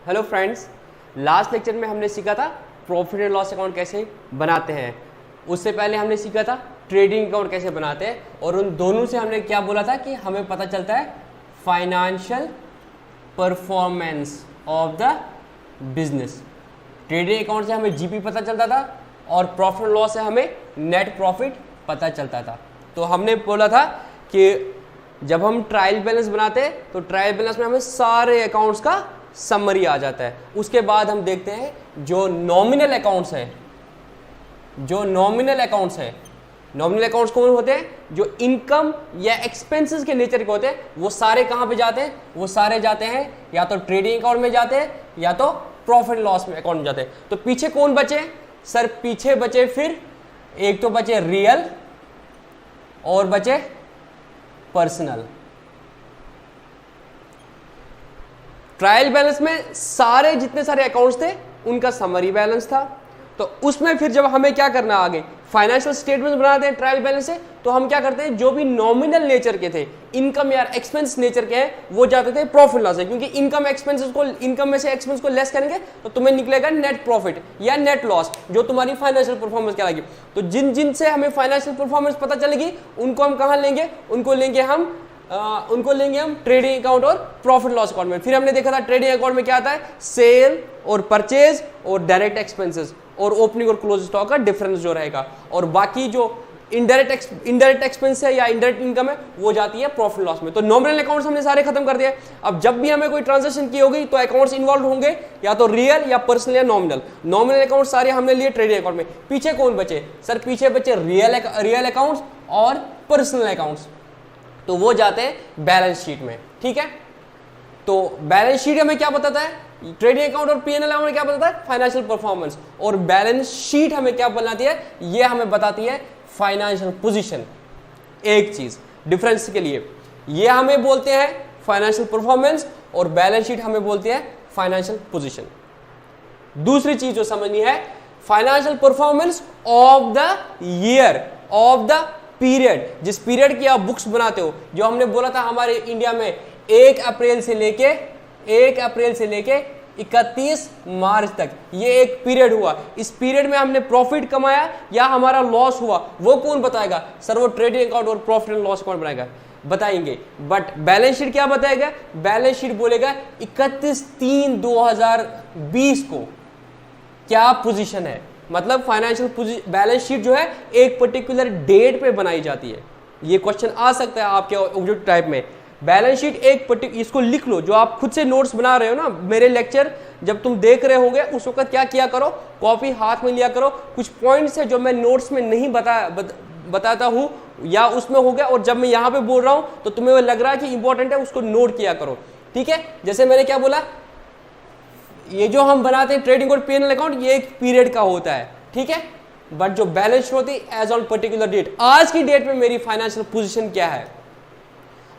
Hello friends, last lecture में हमने सीखा था प्रॉफिट एंड लॉस अकाउंट कैसे बनाते हैं। उससे पहले हमने सीखा था ट्रेडिंग अकाउंट कैसे बनाते हैं, और उन दोनों से हमने क्या बोला था कि हमें पता चलता है financial performance of the business. Trading account से हमें जीपी पता चलता था और प्रॉफिट एंड लॉस से हमें नेट प्रॉफिट पता चलता था। तो हमने बोला था कि जब हम ट्रायल बैलेंस बनाते हैं तो ट्रायल बैलेंस में हमें सारे अकाउंट्स का समरी आ जाता है। उसके बाद हम देखते हैं जो नॉमिनल अकाउंट्स हैं, नॉमिनल अकाउंट्स कौन होते हैं? जो इनकम या एक्सपेंसेस के नेचर के होते हैं, वो सारे कहां पे जाते हैं? वो सारे जाते हैं या तो ट्रेडिंग अकाउंट में जाते हैं या तो प्रॉफिट लॉस में अकाउंट में जाते हैं। तो पीछे कौन बचे सर? पीछे बचे फिर एक तो बचे रियल और बचे पर्सनल। ट्रायल बैलेंस में सारे जितने सारे अकाउंट्स थे उनका समरी बैलेंस था। तो उसमें फिर जब हमें क्या करना आगे फाइनेंशियल स्टेटमेंट बनाते हैं ट्रायल बैलेंस से, तो हम क्या करते हैं जो भी नॉमिनल नेचर के थे, इनकम या एक्सपेंस नेचर के हैं, वो जाते थे प्रॉफिट लॉस है। क्योंकि इनकम में से एक्सपेंस को लेस करेंगे तो तुम्हें निकलेगा नेट प्रॉफिट या नेट लॉस, जो तुम्हारी फाइनेंशियल परफॉर्मेंस कहलाएगी। तो जिन से हमें फाइनेंशियल परफॉर्मेंस पता चलेगी उनको हम कहां लेंगे? उनको लेंगे हम ट्रेडिंग अकाउंट और प्रॉफिट लॉस अकाउंट में। फिर हमने देखा था ट्रेडिंग अकाउंट में क्या आता है? सेल और परचेज और डायरेक्ट एक्सपेंसेस और ओपनिंग और क्लोज स्टॉक का डिफरेंस जो रहेगा, और बाकी जो इनडायरेक्ट एक्सपेंस है या इनडायरेक्ट इनकम है वो जाती है प्रॉफिट लॉस में। तो नॉमिनल अकाउंट्स हमने सारे खत्म कर दिए। अब जब भी हमें कोई ट्रांजैक्शन की होगी तो अकाउंट्स इन्वॉल्व होंगे, या तो रियल या पर्सनल या नॉमिनल अकाउंट सारे हमने लिए ट्रेडिंग अकाउंट में। पीछे कौन बचे सर? पीछे बचे रियल अकाउंट्स और पर्सनल अकाउंट्स, तो वो जाते हैं बैलेंस शीट में। ठीक है, तो बैलेंस शीट हमें क्या बताता है? ट्रेडिंग अकाउंट और पीएनएल हमें क्या बताता है? Financial performance. और बैलेंस शीट हमें क्या बताती है? ये हमें बताती है फाइनेंशियल पोजीशन। एक चीज डिफरेंस के लिए, ये हमें बोलते हैं फाइनेंशियल परफॉर्मेंस और बैलेंस शीट हमें बोलती है फाइनेंशियल पोजीशन। दूसरी चीज जो समझनी है, financial performance of the year, of the period, जिस पीरियड की आप बुक्स बनाते हो। जो हमने बोला था हमारे इंडिया में 1 अप्रैल से लेके 31 मार्च तक ये एक पीरियड हुआ। इस पीरियड में हमने प्रॉफिट कमाया या हमारा लॉस हुआ, वो कौन बताएगा सर? वो ट्रेडिंग अकाउंट और प्रॉफिट एंड लॉस अकाउंट बताएंगे। बट बैलेंस शीट क्या बताएगा? बैलेंस शीट बोलेगा 31/3/2020 को क्या पोजीशन है। मतलब फाइनेंशियल बैलेंस शीट जो है एक पर्टिकुलर डेट पे बनाई जाती है। ये क्वेश्चन आ सकता है आपके ऑब्जेक्टिव टाइप में। बैलेंस शीट इसको लिख लो, जो आप खुद से नोट्स बना रहे हो ना, मेरे लेक्चर जब तुम देख रहे होगे उस वक्त क्या किया करो, कॉपी हाथ में लिया करो। कुछ पॉइंट्स है जो मैं नोट्स में नहीं बताता हूं या उसमें हो गया, और जब मैं यहां पे बोल रहा हूं तो तुम्हें वो लग रहा है कि इंपॉर्टेंट है, उसको नोट किया करो। ठीक है, जैसे मैंने क्या बोला, ये जो हम बनाते हैं ट्रेडिंग और पीएनएल अकाउंट, ये एक पीरियड का होता है। ठीक है, बट जो बैलेंस शीट होती है एज ऑन पर्टिकुलर डेट, आज की डेट में मेरी फाइनेंशियल पोजीशन क्या है।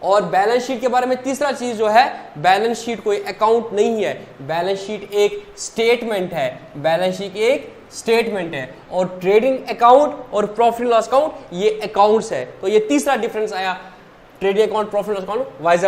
और बैलेंस शीट के बारे में तीसरा चीज जो है, बैलेंस शीट कोई अकाउंट नहीं है, बैलेंस शीट एक स्टेटमेंट है। और ट्रेडिंग अकाउंट और प्रॉफिट लॉस अकाउंट ये अकाउंट्स है। तो ये तीसरा डिफरेंस आया trading account, profit loss account, wise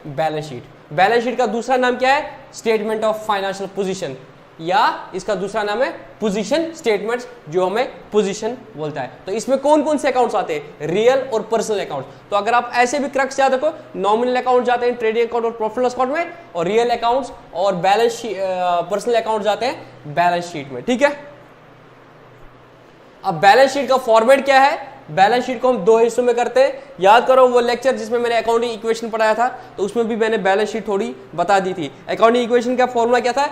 balance sheet. Balance sheet का दूसरा नाम क्या है? स्टेटमेंट ऑफ फाइनेंशियल पोजीशन, या इसका दूसरा नाम है पोजीशन स्टेटमेंट्स, जो हमें पोजीशन बोलता है। तो इसमें कौन कौन से अकाउंट्स आते हैं? रियल और पर्सनल अकाउंट। तो अगर आप ऐसे भी क्रक्स याद रखो, नॉमिनल अकाउंट जाते हैं ट्रेडिंग अकाउंट और प्रॉफिट लॉस अकाउंट में, और रियल अकाउंट्स और पर्सनल अकाउंट जाते हैं बैलेंस शीट में। ठीक है, अब बैलेंस शीट का फॉर्मेट क्या है? बैलेंस शीट को हम 2 हिस्सों में करते हैं। याद करो वो लेक्चर जिसमें मैंने अकाउंटिंग इक्वेशन पढ़ाया था, तो उसमें भी मैंने बैलेंस शीट थोड़ी बता दी थी। अकाउंटिंग इक्वेशन का फॉर्मूला क्या था?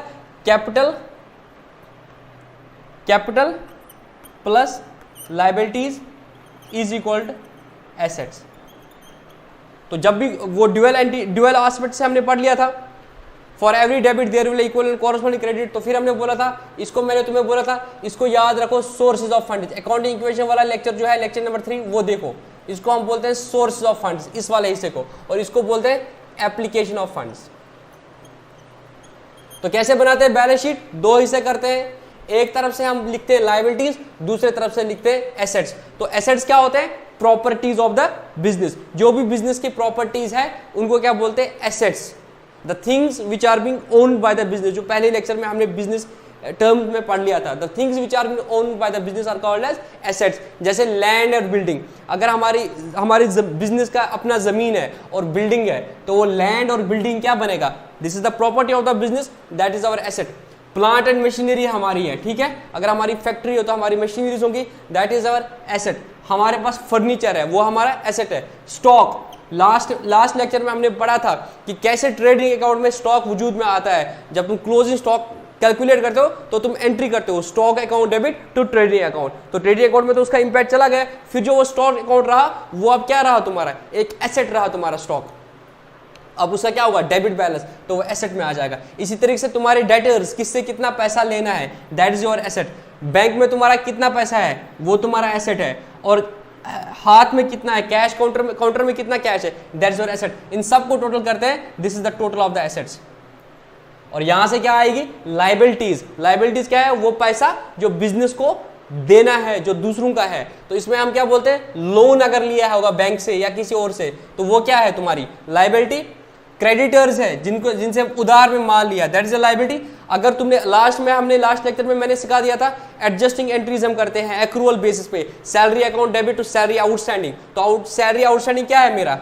Capital plus liabilities is equal to assets. तो जब भी वो ड्यूअल एस्पेक्ट से हमने पढ़ लिया था, for every debit there will equal corresponding credit. तो फिर हमने बोला था, इसको मैंने तुम्हें बोला था, इसको याद रखो, sources of funds. Accounting equation वाला लेक्चर जो है, लेक्चर नंबर 3, वो देखो। इसको हम बोलते हैं सोर्सेज ऑफ फंड्स, इस वाले हिस्से को, और इसको बोलते हैं एप्लीकेशन ऑफ फंड्स। तो कैसे बनाते हैं बैलेंस शीट? 2 हिस्से करते हैं। एक तरफ से हम लिखते हैं लायबिलिटीज, दूसरे तरफ से लिखते हैं एसेट्स। तो एसेट्स क्या होते हैं? Properties of the business. जो भी बिजनेस की प्रॉपर्टीज है उनको क्या बोलते हैं? Assets. The things which are being owned by the business, जो पहले लेक्चर में हमने बिजनेस टर्म में पढ़ लिया था, the things which are being owned by the business are called as assets. जैसे लैंड और बिल्डिंग, अगर हमारी बिजनेस का अपना जमीन है और बिल्डिंग है तो वो लैंड और बिल्डिंग क्या बनेगा, this is the property of the business, that is our asset. Plant and machinery हमारी है, ठीक है, अगर हमारी फैक्ट्री हो तो हमारी मशीनरीज होंगी, दैट इज आवर एसेट। हमारे पास फर्नीचर है, वो हमारा एसेट है। स्टॉक, लास्ट लेक्चर में हमने पढ़ा था कि कैसे ट्रेडिंग अकाउंट में स्टॉक वजूद में आता है। जब तुम क्लोजिंग स्टॉक कैलकुलेट करते हो तो तुम एंट्री करते हो stock account debit to trading account, तो ट्रेडिंग अकाउंट में तो उसका इंपैक्ट चला गया, फिर जो वो स्टॉक अकाउंट रहा वो अब क्या रहा तुम्हारा, एक एसेट रहा तुम्हारा स्टॉक। अब उसका क्या होगा, डेबिट बैलेंस, तो वो एसेट में आ जाएगा। इसी तरीके से तुम्हारे डेटर्स, किससे कितना पैसा लेना है, that is your asset. Bank में तुम्हारा कितना पैसा है, वो तुम्हारा एसेट है। और हाथ में कितना है कैश, काउंटर में कितना कैश है, दैट इज योर एसेट। इन सब को टोटल करते हैं, this is the total of the assets. और यहां से क्या आएगी, लायबिलिटीज। लायबिलिटीज क्या है, वो पैसा जो बिजनेस को देना है, जो दूसरों का है। तो इसमें हम क्या बोलते हैं, लोन अगर लिया होगा बैंक से या किसी और से तो वो क्या है तुम्हारी लायबिलिटी। क्रेडिटर्स है, जिनसे उधार में माल लिया, दैट इज अ लायबिलिटी। अगर तुमने लास्ट लेक्चर में मैंने सिखा दिया था एडजस्टिंग एंट्रीज हम करते हैं एक्रूअल बेसिस पे, salary account debit to salary outstanding, तो सैलरी आउटस्टैंडिंग क्या है मेरा,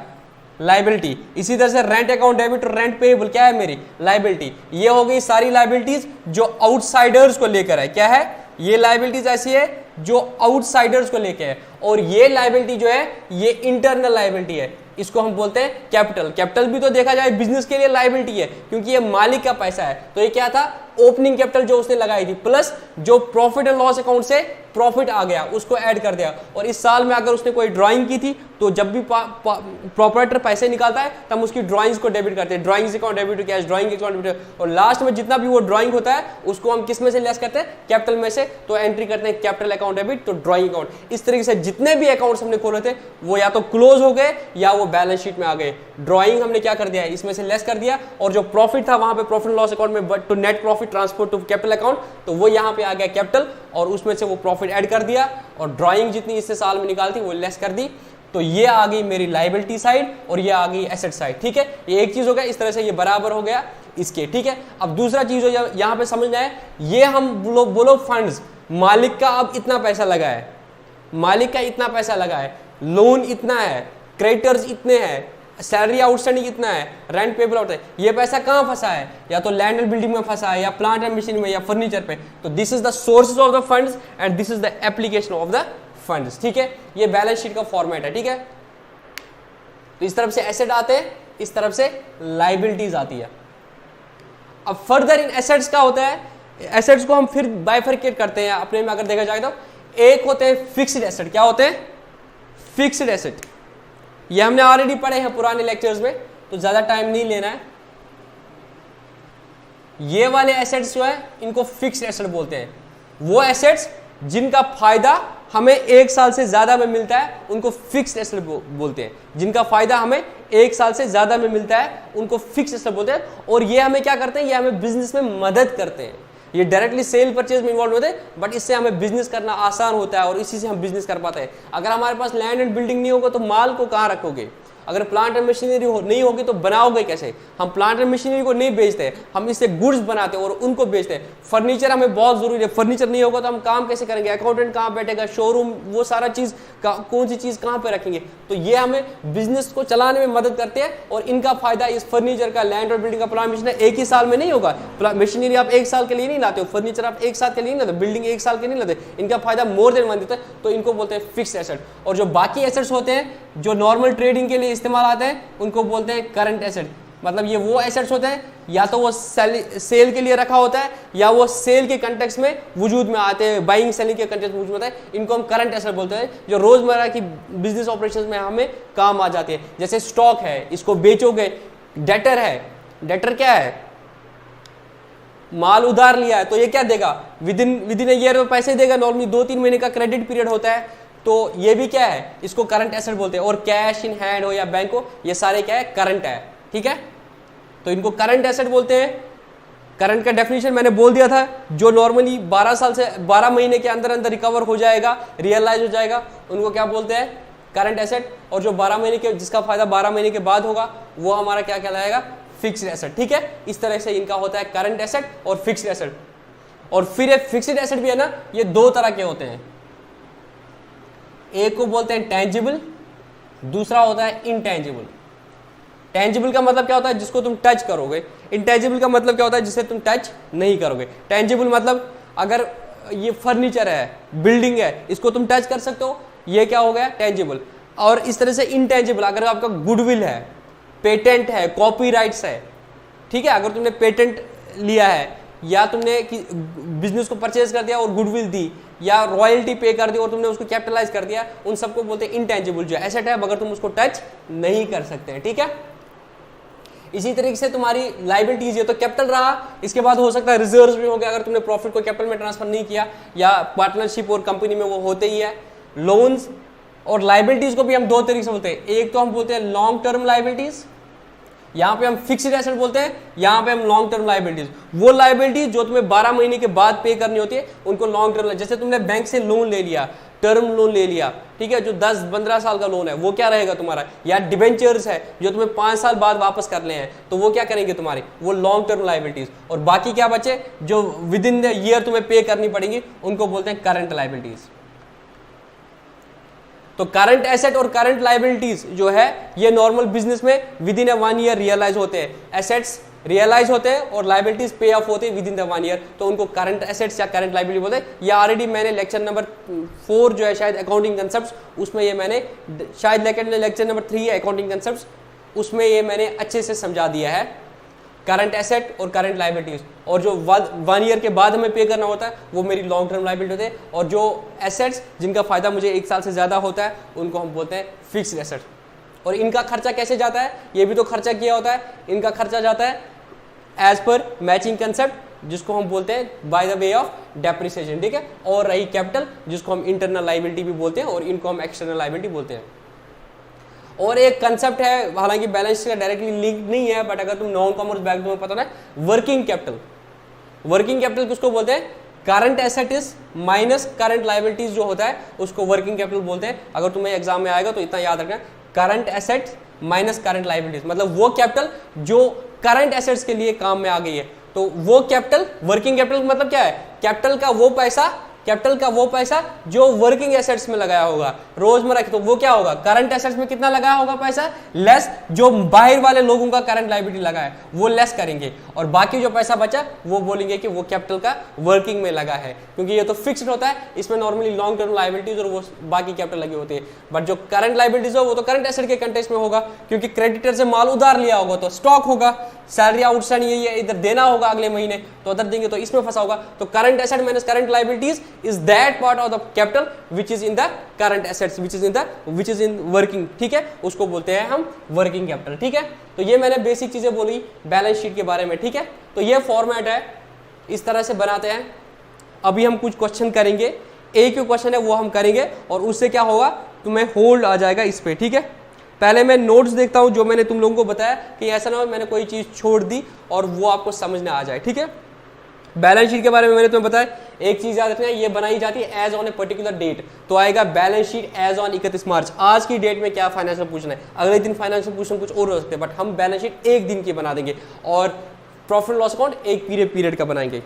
लायबिलिटी। इसी तरह से rent account debit to rent payable क्या है मेरी लायबिलिटी। ये हो गई सारी लायबिलिटीज जो आउटसाइडर्स को लेकर है। क्या है, ये लायबिलिटीज ऐसी है जो आउटसाइडर्स को लेकर है, और ये लायबिलिटी जो है ये इंटरनल लायबिलिटी है, इसको हम बोलते हैं कैपिटल। कैपिटल भी तो देखा जाए बिजनेस के लिए लायबिलिटी है, क्योंकि ये मालिक का पैसा है। तो ये क्या था, ओपनिंग कैपिटल जो उसने लगाई थी, प्लस जो प्रॉफिट एंड लॉस अकाउंट से प्रॉफिट आ गया उसको ऐड कर दिया। और इस साल में अगर उसने कोई ड्राइंग की थी तो जब भी प्रोपराइटर पैसे निकालता है तब उसकी ड्राइंग्स को डेबिट करते हैं, drawings account debit to cash, drawing account debit. और लास्ट में जितना भी वो ड्राइंग होता है उसको हम किस में से लेस करते हैं, कैपिटल में से, तो एंट्री करते हैं कैपिटल अकाउंट डेबिट तो ड्राइंग अकाउंट। इस तरीके से जितने भी अकाउंट्स हमने खोले थे वो या तो क्लोज हो गए या वो बैलेंस शीट में आ गए। ड्राइंग हमने क्या कर दिया है, इसमें से लेस कर दिया, और जो प्रॉफिट था वहां पे प्रॉफिट लॉस अकाउंट में but to net profit transfer to capital account, तो वो यहाँ पे आ गया कैपिटल, और उसमें से वो प्रॉफिट ऐड कर दिया, और ड्राइंग जितनी इससे साल में निकालती वो लेस कर दी। तो ये आ गई मेरी लायबिलिटी साइड और ये आ गई एसेट साइड। ठीक है, ये एक चीज हो गया, इस तरह से ये बराबर हो गया इसके। ठीक है, अब दूसरा चीज हो यहाँ पे समझना है, ये हम बोलो फंड्स, मालिक का अब इतना पैसा लगा है, मालिक का इतना पैसा लगा है, लोन इतना है, क्रेडिटर्स इतने हैं, सैलरी आउटस्टैंडिंग इतना है, रेंट पेबल आउट है, ये पैसा कहाँ फंसा है, या तो लैंड एंड बिल्डिंग में फंसा है, या प्लांट एंड मशीन में, या फर्नीचर पे। तो this is the sources of the funds and this is the application of the funds. ठीक है, ये बैलेंस शीट का फॉर्मेट है। ठीक है, तो इस तरफ से एसेट आते हैं, इस तरफ से लायबिलिटीज आती है। अब फर्दर इन एसेट्स क्या होता है, एसेट्स को हम फिर बाइफरकेट करते हैं अपने में अगर देखा जाए तो। एक होते हैं फिक्स्ड एसेट, क्या होते हैं, फिक्स्ड एसेट। ये हमने ऑलरेडी पढ़े हैं पुराने लेक्चर्स में, तो ज्यादा टाइम नहीं लेना है। ये वाले एसेट्स जो है इनको फिक्स्ड एसेट बोलते हैं। वो एसेट्स जिनका फायदा हमें एक साल से ज्यादा में मिलता है उनको फिक्स्ड एसेट बोलते हैं। जिनका फायदा हमें एक साल से ज्यादा में मिलता है उनको फिक्स्ड एसेट बोलते हैं। और ये हमें क्या करते हैं, ये हमें बिजनेस में मदद करते हैं। ये डायरेक्टली सेल परचेज में इन्वॉल्व होते हैं, बट इससे हमें बिजनेस करना आसान होता है और इसी से हम बिजनेस कर पाते हैं। अगर हमारे पास लैंड एंड बिल्डिंग नहीं होगा तो माल को कहाँ रखोगे, अगर प्लांट एंड मशीनरी नहीं होगी तो बनाओगे कैसे। हम प्लांट एंड मशीनरी को नहीं बेचते, हम इससे गुड्स बनाते हैं और उनको बेचते हैं। फर्नीचर हमें बहुत जरूरी है, फर्नीचर नहीं होगा तो हम काम कैसे करेंगे, अकाउंटेंट कहाँ बैठेगा, शोरूम, वो सारा चीज कौन सी चीज कहाँ पे रखेंगे। तो ये हमें बिजनेस को चलाने में मदद करते हैं और इनका फायदा इस फर्नीचर का, लैंड और बिल्डिंग का, प्लांट मशीनरी एक ही साल में नहीं होगा। मशीनरी आप एक साल के लिए नहीं लाते हो, फर्नीचर आप एक साल के लिए नहीं लाते, बिल्डिंग एक साल के नहीं लाते, इनका फायदा मोर देन वन देता है। तो इनको बोलते हैं फिक्स्ड एसेट। और जो बाकी एसेट्स होते हैं जो नॉर्मल ट्रेडिंग के लिए इस्तेमाल आते हैं उनको बोलते हैं करंट एसेट। मतलब ये वो एसेट्स होते हैं या तो वो सेल के लिए रखा होता है या वो सेल के कंटेक्स्ट में वजूद में आते हैं, बाइंग सेलिंग के कंटेक्स्ट में वजूद में आता है। इनको हम करंट एसेट बोलते हैं जो रोजमर्रा की बिजनेस ऑपरेशंस में हमें काम आ जाती है। जैसे स्टॉक है, इसको बेचोगे। डेटर है, डेटर क्या है, माल उधार लिया है तो ये क्या देगा, विद इन ईयर में पैसे देगा। नॉर्मली 2-3 महीने का क्रेडिट पीरियड होता है, तो ये भी क्या है, इसको करंट एसेट बोलते हैं। और कैश इन हैंड हो या बैंक हो, ये सारे क्या है, करंट है। ठीक है, तो इनको करंट एसेट बोलते हैं। करंट का डेफिनेशन मैंने बोल दिया था, जो नॉर्मली 12 महीने के अंदर अंदर रिकवर हो जाएगा, रियलाइज हो जाएगा, उनको क्या बोलते हैं, करंट एसेट। और जो 12 महीने के, जिसका फायदा 12 महीने के बाद होगा वो हमारा क्या कहलाएगा, फिक्स्ड एसेट, ठीक है। इस तरह से इनका होता है करंट एसेट और फिक्स्ड एसेट। और फिर फिक्स्ड एसेट भी है ना, ये दो तरह के होते हैं, एक को बोलते हैं टेंजिबल, दूसरा होता है इनटेंजिबल। टेंजिबल का मतलब क्या होता है, जिसको तुम टच करोगे। इनटेंजिबल का मतलब क्या होता है, जिसे तुम टच नहीं करोगे। टेंजिबल मतलब अगर ये फर्नीचर है, बिल्डिंग है, इसको तुम टच कर सकते हो, ये क्या हो गया, टेंजिबल। और इस तरह से इनटेंजिबल, अगर आपका गुडविल है, पेटेंट है, कॉपीराइट्स है, ठीक है, अगर तुमने पेटेंट लिया है या तुमने बिजनेस को परचेज कर दिया और गुडविल दी या रॉयल्टी पे कर दी और तुमने उसको कैपिटलाइज कर दिया, उन सबको बोलते हैं इनटेंजिबल, जो एसेट है मगर तुम उसको टच नहीं कर सकते हैं, ठीक है। इसी तरीके से तुम्हारी लायबिलिटीज, ये तो कैपिटल रहा, इसके बाद हो सकता है रिजर्व्स भी हो गया, अगर तुमने प्रॉफिट को कैपिटल में ट्रांसफर नहीं किया, या पार्टनरशिप और कंपनी में वो होते ही है। लोन्स और लायबिलिटीज को भी हम दो तरीके से बोलते हैं, एक तो हम बोलते हैं लॉन्ग टर्म लायबिलिटीज, यहाँ पे हम फिक्स्ड एसेट बोलते हैं, यहाँ पे हम लॉन्ग टर्म लायबिलिटीज, वो लायबिलिटीज जो तुम्हें 12 महीने के बाद पे करनी होती है उनको लॉन्ग टर्म। जैसे तुमने बैंक से लोन ले लिया, टर्म लोन ले लिया, ठीक है, जो 10-15 साल का लोन है वो क्या रहेगा तुम्हारा, या डिबेंचर्स है जो तुम्हें 5 साल बाद वापस करने हैं, तो वो क्या करेंगे तुम्हारी, वो लॉन्ग टर्म लायबिलिटीज। और बाकी क्या बचे जो विद इन द ईयर तुम्हें पे करनी पड़ेंगी, उनको बोलते हैं करंट लायबिलिटीज। तो करंट एसेट और करंट लायबिलिटीज जो है ये नॉर्मल बिजनेस में विद इन 1 ईयर रियलाइज होते हैं। एसेट्स रियलाइज होते हैं और लायबिलिटीज पे ऑफ होते हैं विद इन द 1 ईयर, तो उनको करंट एसेट्स या करंट लायबिलिटी बोलते हैं। ये ऑलरेडी मैंने लेक्चर नंबर 4 जो है शायद अकाउंटिंग कंसेप्ट्स, उसमें ये मैंने शायद लेक्चर नंबर 3 है अकाउंटिंग कंसेप्ट्स, उसमें ये मैंने अच्छे से समझा दिया है करंट एसेट और करंट लायबिलिटीज। और जो 1 ईयर के बाद हमें पे करना होता है वो मेरी लॉन्ग टर्म लायबिलिटी होती है, और जो एसेट्स जिनका फायदा मुझे 1 साल से ज्यादा होता है उनको हम बोलते हैं फिक्स्ड एसेट। और इनका खर्चा कैसे जाता है, ये भी तो खर्चा किया होता है, इनका खर्चा जाता है एज पर मैचिंग कंसेप्ट, जिसको हम बोलते हैं by the way of depreciation, ठीक है। और रही कैपिटल, जिसको हम इंटरनल लायबिलिटी भी बोलते हैं और इनको हम एक्सटर्नल लायबिलिटी बोलते हैं। और एक कंसेप्ट है, हालांकि बैलेंस शीट का डायरेक्टली लिंक नहीं है, बट अगर तुम नॉन कॉमर्स बैकग्राउंड में पता ना, वर्किंग कैपिटल। वर्किंग कैपिटल किसको बोलते हैं, current asset is minus current liabilities जो होता है उसको वर्किंग कैपिटल बोलते हैं। अगर तुम्हें एग्जाम में आएगा तो इतना याद रखना, current asset minus current liabilities, मतलब वो कैपिटल जो करंट एसेट्स के लिए काम में आ गई है, तो वो कैपिटल, वर्किंग कैपिटल मतलब क्या है, कैपिटल का वो पैसा जो वर्किंग एसेट्स में लगाया होगा रोजमर्रा की, तो वो क्या होगा, करंट एसेट्स में कितना लगाया होगा पैसा, लेस जो बाहर वाले लोगों का करंट लायबिलिटी लगा है वो लेस करेंगे, और बाकी जो पैसा बचा वो बोलेंगे कि वो कैपिटल का वर्किंग में लगा है, क्योंकि ये तो फिक्स्ड होता है, इसमें नॉर्मली लॉन्ग टर्म लायबिलिटीज और वो बाकी कैपिटल लगी होती है। बट जो करंट लायबिलिटीज हो वो तो करंट एसेट के कंटेक्स्ट में होगा, क्योंकि क्रेडिटर से माल उधार लिया होगा तो स्टॉक होगा, सैलरी आउटस्टैंडिंग ये इधर देना होगा अगले महीने तो उधर देंगे, तो इसमें फंसा होगा। तो current asset minus current liabilities is that part of the capital which is in the current assets which is in working, ठीक है, उसको बोलते हैं हम वर्किंग कैपिटल, ठीक है। तो ये मैंने बेसिक चीजें बोली बैलेंस शीट के बारे में, ठीक है। तो ये फॉर्मेट है, इस तरह से बनाते हैं। अभी हम कुछ क्वेश्चन करेंगे, एक ही क्वेश्चन है वो हम करेंगे, और उससे क्या होगा, तुम्हें होल्ड आ जाएगा इस पे, ठीक है। पहले मैं नोट्स देखता हूं जो मैंने तुम लोगों को बताया, कि ऐसा ना हो मैंने कोई चीज छोड़ दी और वो आपको समझ ना आ जाए, ठीक है। बैलेंस शीट के बारे में मैंने तुम्हें बताया, एक चीज याद रखना है, ये बनाई जाती है as on a particular date, तो आएगा balance sheet as on 31 March. आज की डेट में क्या फाइनेंशियल पूछना है, अगले दिन फाइनेंशियल पूछना कुछ और हो सकते हैं, बट हम बैलेंस शीट एक दिन की बना देंगे, और प्रॉफिट लॉस अकाउंट एक पीरियड का बनाएंगे।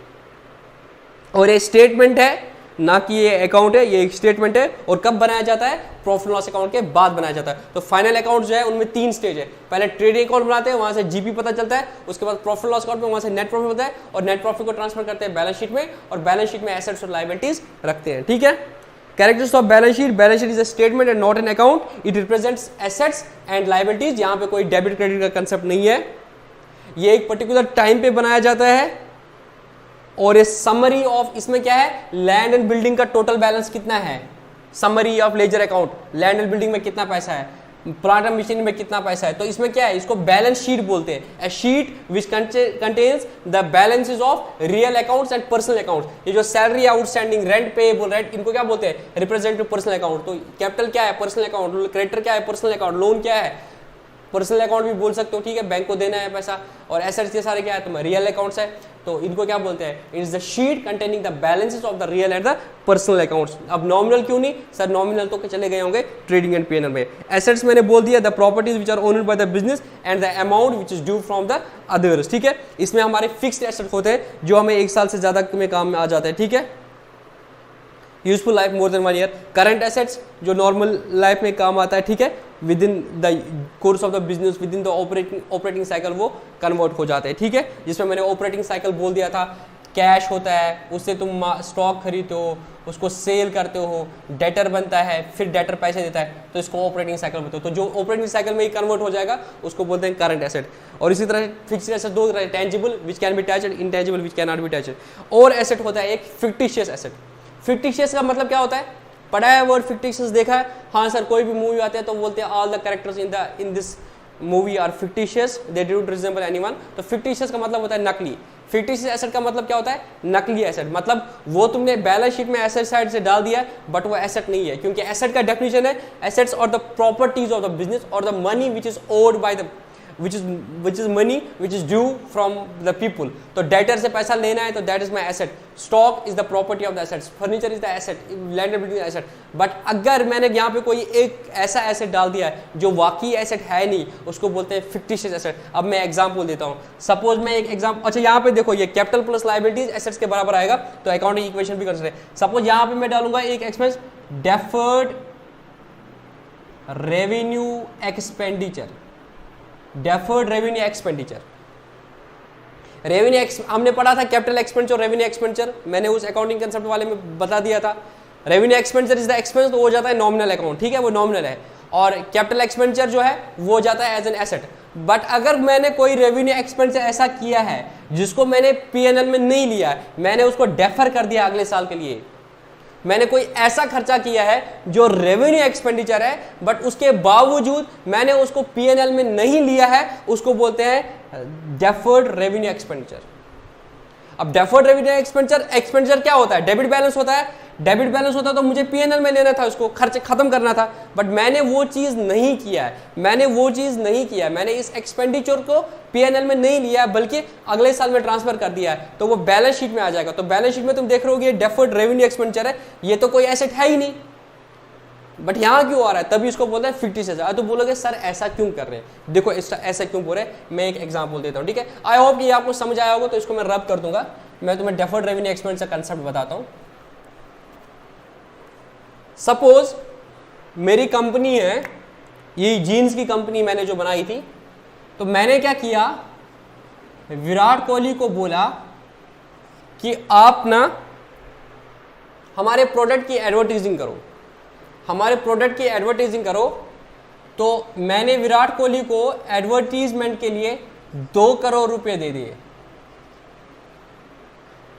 और ये स्टेटमेंट है, ना कि ये अकाउंट है, ये एक स्टेटमेंट है। और कब बनाया जाता है, प्रॉफिट लॉस अकाउंट के बाद बनाया जाता है। तो फाइनल अकाउंट जो है उनमें 3 स्टेज है, पहले ट्रेडिंग अकाउंट बनाते हैं, वहां से जीपी पता चलता है, उसके बाद प्रॉफिट लॉस अकाउंट में वहां से नेट प्रॉफिट होता है, और नेट प्रॉफिट को ट्रांसफर करते हैं बैलेंस शीट में, और बैलेंस शीट में एसेट्स और लायबिलिटीज रखते हैं, ठीक है। Characters of balance sheet, balance sheet is a statement and not an account, it represents assets and liabilities, यहाँ पे कोई डेबिट क्रेडिट का कंसेप्ट नहीं है, ये एक पर्टिकुलर टाइम पे बनाया जाता है। और ये समरी ऑफ, इसमें क्या है, लैंड एंड बिल्डिंग का टोटल बैलेंस कितना है, summary of ledger account, land and building में कितना पैसा है, प्लांट एंड मशीनरी में कितना पैसा है, तो इसमें क्या है, इसको बैलेंस शीट बोलते हैं। A sheet which contains the balances of real accounts and personal accounts. ये जो salary outstanding, rent payable, right, इनको क्या बोलते हैं, रिप्रेजेंटेटिव पर्सनल अकाउंट। तो कैपिटल क्या है, पर्सनल अकाउंट, क्रेडिटर क्या है, पर्सनल अकाउंट, लोन क्या है, पर्सनल अकाउंट भी बोल सकते हो, ठीक है, बैंक को देना है पैसा। और एसेट्स के सारे क्या है तुम्हारे रियल अकाउंट्स है, तो इनको क्या बोलते हैं, it is the sheet containing the balances of the real and the personal accounts. अब नॉमिनल क्यों नहीं सर, नॉमिनल तो चले गए होंगे ट्रेडिंग एंड पीएनएल में। एसेट्स मैंने बोल दिया the properties which are owned by the business and the amount which is due from the others, ठीक है। इसमें हमारे फिक्स्ड एसेट होते हैं जो हमें 1 साल से ज्यादा में काम में आ जाते हैं, ठीक है। Useful life more than 1 year. Current assets जो नॉर्मल लाइफ में काम आता है, ठीक है, with in the course of the business, with in the operating cycle वो कन्वर्ट हो जाते हैं, ठीक है। जिसमें मैंने ऑपरेटिंग साइकिल बोल दिया था, कैश होता है, उससे तुम स्टॉक खरीदते हो, उसको सेल करते हो, डेटर बनता है, फिर डेटर पैसे देता है, तो इसको ऑपरेटिंग साइकिल बोलते हो। तो जो ऑपरेटिंग साइकिल में ही कन्वर्ट हो जाएगा उसको बोलते हैं करंट एसेट। और इसी तरह फिक्स्ड एसेट दो तरह, tangible which can be touched, intangible which can not be touched. और एसेट होता है एक फिक्टिशियस एसेट। फिक्टिशियस का मतलब क्या होता है, पढ़ा है वर्ड फिक्टिशियस, देखा है, हाँ सर कोई भी मूवी आते हैं तो बोलते हैं all the characters in this movie are fictitious, they do not resemble anyone. तो फिक्टिशियस का मतलब होता है नकली। फिक्टिशियस एसेट का मतलब क्या होता है, नकली एसेट। मतलब वो तुमने बैलेंस शीट में एसेट साइड से डाल दिया बट वो एसेट नहीं है, क्योंकि एसेट का डेफिनेशन है एसेट्स और the properties of the business और the money which is owed by the which is money which is due from the people। तो डेटर से पैसा लेना है तो that is my asset. Stock is the property of the assets, furniture is the asset, land and building asset. But अगर मैंने यहाँ पे कोई एक ऐसा एसेट डाल दिया है जो वाकई एसेट है नहीं, उसको बोलते हैं फिक्टिशियस एसेट। अब मैं एग्जांपल देता हूँ, सपोज मैं एक एग्जाम्पल, अच्छा यहाँ पे देखो ये कैपिटल प्लस लायबिलिटीज एसेट्स के बराबर आएगा, तो अकाउंटिंग इक्वेशन भी कर सकते हैं। सपोज यहाँ पे मैं डालूंगा एक expense, deferred revenue expenditure, deferred revenue expenditure. हमने पढ़ा था कैपिटल एक्सपेंडिचर, रेवेन्यू एक्सपेंडिचर, मैंने उस अकाउंटिंग कंसेप्ट वाले में बता दिया था। Revenue expenditure is the expense, तो वो जाता है नॉमिनल अकाउंट, ठीक है, वो नॉमिनल है। और कैपिटल एक्सपेंडिचर जो है वो जाता है एज एन एसेट। बट अगर मैंने कोई रेवेन्यू एक्सपेंडिचर ऐसा किया है जिसको मैंने पीएनएल में नहीं लिया, मैंने उसको डेफर कर दिया अगले साल के लिए, मैंने कोई ऐसा खर्चा किया है जो रेवेन्यू एक्सपेंडिचर है बट उसके बावजूद मैंने उसको पीएनएल में नहीं लिया है, उसको बोलते हैं डेफर्ड रेवेन्यू एक्सपेंडिचर। अब डेफर्ड रेवेन्यू एक्सपेंडिचर क्या होता है, डेबिट बैलेंस होता है। डेबिट बैलेंस होता है तो मुझे पीएनएल में लेना था, उसको खर्च खत्म करना था, बट मैंने वो चीज नहीं किया है, मैंने इस एक्सपेंडिचर को पीएनएल में नहीं लिया है बल्कि अगले साल में ट्रांसफर कर दिया है, तो वो बैलेंस शीट में आ जाएगा। तो बैलेंस शीट में तुम देख रहे हो ये डेफर्ड रेवेन्यू एक्सपेंडिचर है, ये तो कोई एसेट है ही नहीं, बट यहां क्यों आ रहा है, तभी इसको बोलते हैं फिक्टिशियस। तो बोलोगे सर ऐसा क्यों कर रहे हैं, देखो ऐसा क्यों बोल रहे हैं, मैं एक एग्जांपल देता हूं, ठीक है। आई होप कि आपको समझ आया होगा, तो इसको मैं रब कर दूंगा। मैं तुम्हें डेफर्ड रेवेन्यू एक्सपेंडिचर का कंसेप्ट बताता हूं। सपोज मेरी कंपनी है, ये जीन्स की कंपनी मैंने जो बनाई थी, तो मैंने क्या किया, विराट कोहली को बोला कि आप ना हमारे प्रोडक्ट की एडवर्टाइजिंग करो, तो मैंने विराट कोहली को एडवर्टीजमेंट के लिए 2 करोड़ रुपए दे दिए।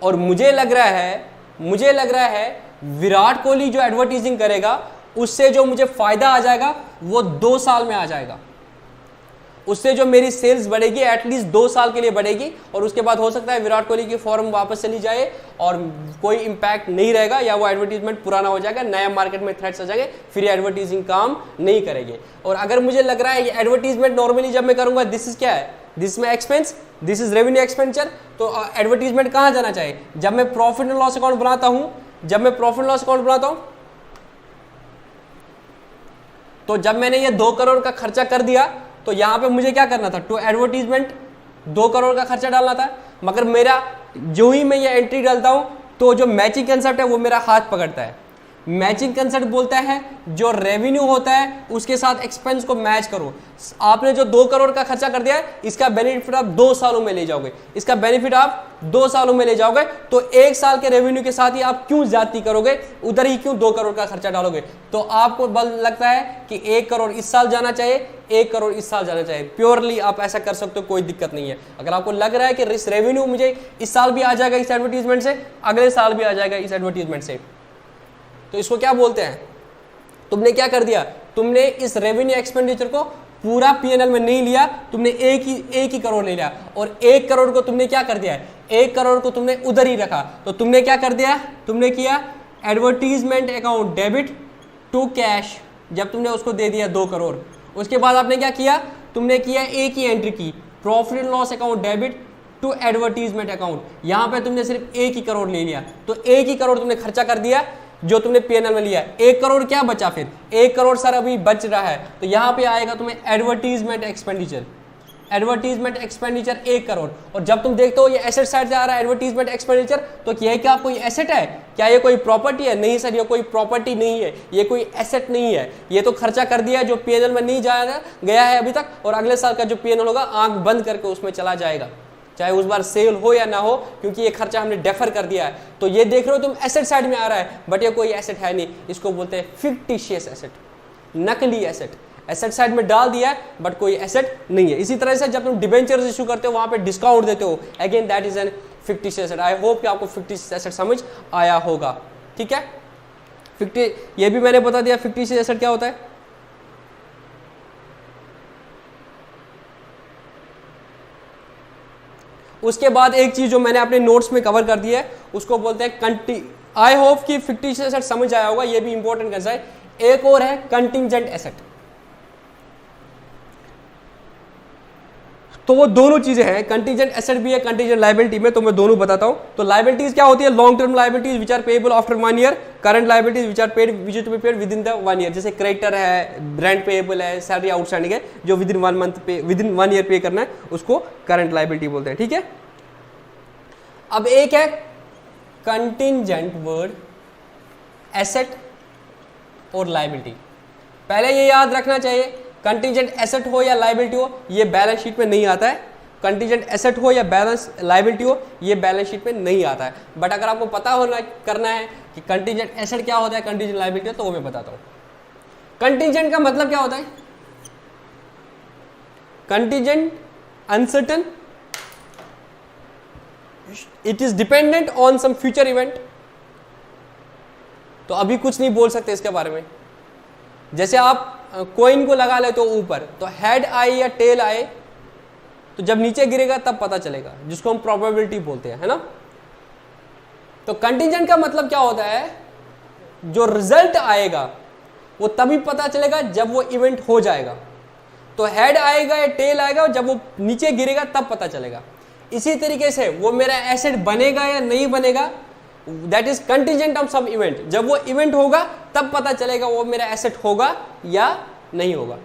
और मुझे लग रहा है विराट कोहली जो एडवर्टाइजिंग करेगा उससे जो मुझे फायदा आ जाएगा वो 2 साल में आ जाएगा, उससे जो मेरी सेल्स बढ़ेगी एटलीस्ट 2 साल के लिए बढ़ेगी, और उसके बाद हो सकता है विराट कोहली की फॉर्म वापस चली जाए और कोई इंपैक्ट नहीं रहेगा, या वो एडवर्टीजमेंट पुराना हो जाएगा, नया मार्केट में थ्रेट्स आ जाएंगे, फिर एडवर्टीजिंग काम नहीं करेंगे। और अगर मुझे लग रहा है ये एडवर्टीजमेंट नॉर्मली जब मैं करूंगा, दिस इज क्या है, this my expense, this is revenue expenditure, तो एडवर्टीजमेंट कहां जाना चाहिए, जब मैं प्रॉफिट एंड लॉस अकाउंट बनाता हूं, तो जब मैंने ये 2 करोड़ का खर्चा कर दिया, तो यहां पे मुझे क्या करना था, टू एडवर्टीजमेंट 2 करोड़ का खर्चा डालना था। मगर मेरा जो ही मैं ये एंट्री डालता हूं, तो जो मैचिंग कंसेप्ट है वो मेरा हाथ पकड़ता है। मैचिंग कंसेप्ट बोलता है जो रेवेन्यू होता है उसके साथ एक्सपेंस को मैच करो। आपने जो 2 करोड़ का खर्चा कर दिया है, इसका बेनिफिट आप 2 सालों में ले जाओगे, तो 1 साल के रेवेन्यू के साथ ही आप क्यों ज्यादती करोगे, उधर ही क्यों 2 करोड़ का खर्चा डालोगे। तो आपको बल लगता है कि 1 करोड़ इस साल जाना चाहिए, 1 करोड़ इस साल जाना चाहिए, प्योरली आप ऐसा कर सकते हो, कोई दिक्कत नहीं है। अगर आपको लग रहा है कि इस रेवेन्यू मुझे इस साल भी आ जाएगा इस एडवर्टीजमेंट से, अगले साल भी आ जाएगा इस एडवर्टीजमेंट से, तो इसको क्या बोलते हैं, तुमने क्या कर दिया, तुमने इस रेवेन्यू एक्सपेंडिचर को पूरा पीएनएल में नहीं लिया, तुमने एक ही करोड़ ले लिया, और 1 करोड़ को तुमने क्या कर दिया, 1 करोड़ को तुमने उधर ही रखा। तो तुमने क्या कर दिया, तुमने किया advertisement account debit to cash, जब तुमने उसको दे दिया 2 करोड़, उसके बाद आपने क्या किया, तुमने किया एक ही एंट्री की, profit and loss account debit to advertisement account, यहां पे तुमने सिर्फ 1 ही करोड़ ले लिया, तो 1 ही करोड़ तुमने खर्चा कर दिया जो तुमने पीएनएल में लिया। 1 करोड़ क्या बचा फिर, 1 करोड़ सर अभी बच रहा है, तो यहां पे आएगा तुम्हें advertisement expenditure, advertisement expenditure 1 crore. और जब तुम देखते हो ये एसेट साइड से आ रहा है एडवर्टीजमेंट एक्सपेंडिचर, तो क्या क्या कोई एसेट है, क्या ये कोई प्रॉपर्टी है? नहीं सर, ये कोई प्रॉपर्टी नहीं है, ये कोई एसेट नहीं है, ये तो खर्चा कर दिया जो पीएनएल में नहीं जाया गया है अभी तक, और अगले साल का जो पीएनएल होगा आंख बंद करके उसमें चला जाएगा, चाहे उस बार सेल हो या ना हो, क्योंकि ये खर्चा हमने डेफर कर दिया है। तो ये देख रहे हो तुम एसेट साइड में आ रहा है, बट ये कोई एसेट है नहीं, इसको बोलते हैं फिक्टिशियस एसेट, नकली एसेट। एसेट साइड में डाल दिया है बट कोई एसेट नहीं है। इसी तरह से जब तुम डिबेंचर्स इशू करते हो वहां पे डिस्काउंट देते हो, again that is an fictitious asset. I hope कि आपको फिक्टिशियस एसेट समझ आया होगा, ठीक है। ये भी मैंने बता दिया फिक्टिशियस एसेट क्या होता है। उसके बाद एक चीज जो मैंने अपने नोट्स में कवर कर दी है उसको बोलते हैं आई होप कि फिक्टिशियस एसेट समझ आया होगा, ये भी इंपॉर्टेंट कंसेप्ट है। एक और है कंटिंजेंट एसेट, तो वो दोनों चीजें हैं, कंटिंजेंट एसेट भी है कंटिंजेंट लायबिलिटी में, तो मैं दोनों बताता हूं। तो लायबिलिटीज क्या होती है, long term liabilities which are payable after 1 year, current liabilities which are paid which is to be paid within the 1 year, जैसे क्रेडिटर है, रेंट पेएबल है, सैलरी आउटस्टैंडिंग है, जो विद इन 1 मंथ पे within 1 year पे करना है, उसको करंट लायबिलिटी बोलते हैं, ठीक है। अब एक है कंटिंजेंट वर्ड एसेट और लायबिलिटी। पहले ये याद रखना चाहिए, कंटिंजेंट एसेट हो या लायबिलिटी हो ये बैलेंस शीट में नहीं आता है, कंटिंजेंट एसेट हो या बैलेंस लायबिलिटी हो ये बैलेंस शीट में नहीं आता है। बट अगर आपको पता होना करना है कि कंटिंजेंट एसेट क्या होता है, कंटिंजेंट लायबिलिटी, तो वो मैं बताता हूं। कंटिंजेंट का मतलब क्या होता है, contingent uncertain, it is dependent on some future event. तो अभी कुछ नहीं बोल सकते इसके बारे में। जैसे आप कॉइन को लगा लेते हो ऊपर, तो हेड आए या टेल आए, तो जब नीचे गिरेगा तब पता चलेगा, जिसको हम प्रोबेबिलिटी बोलते हैं, है ना। तो कंटिंजेंट का मतलब क्या होता है, जो रिजल्ट आएगा वो तभी पता चलेगा जब वो इवेंट हो जाएगा। तो हेड आएगा या टेल आएगा, जब वो नीचे गिरेगा तब पता चलेगा। इसी तरीके से वो मेरा एसेट बनेगा या नहीं बनेगा, that is contingent on some event, जब वो इवेंट होगा तब पता चलेगा वो मेरा एसेट होगा या नहीं होगा।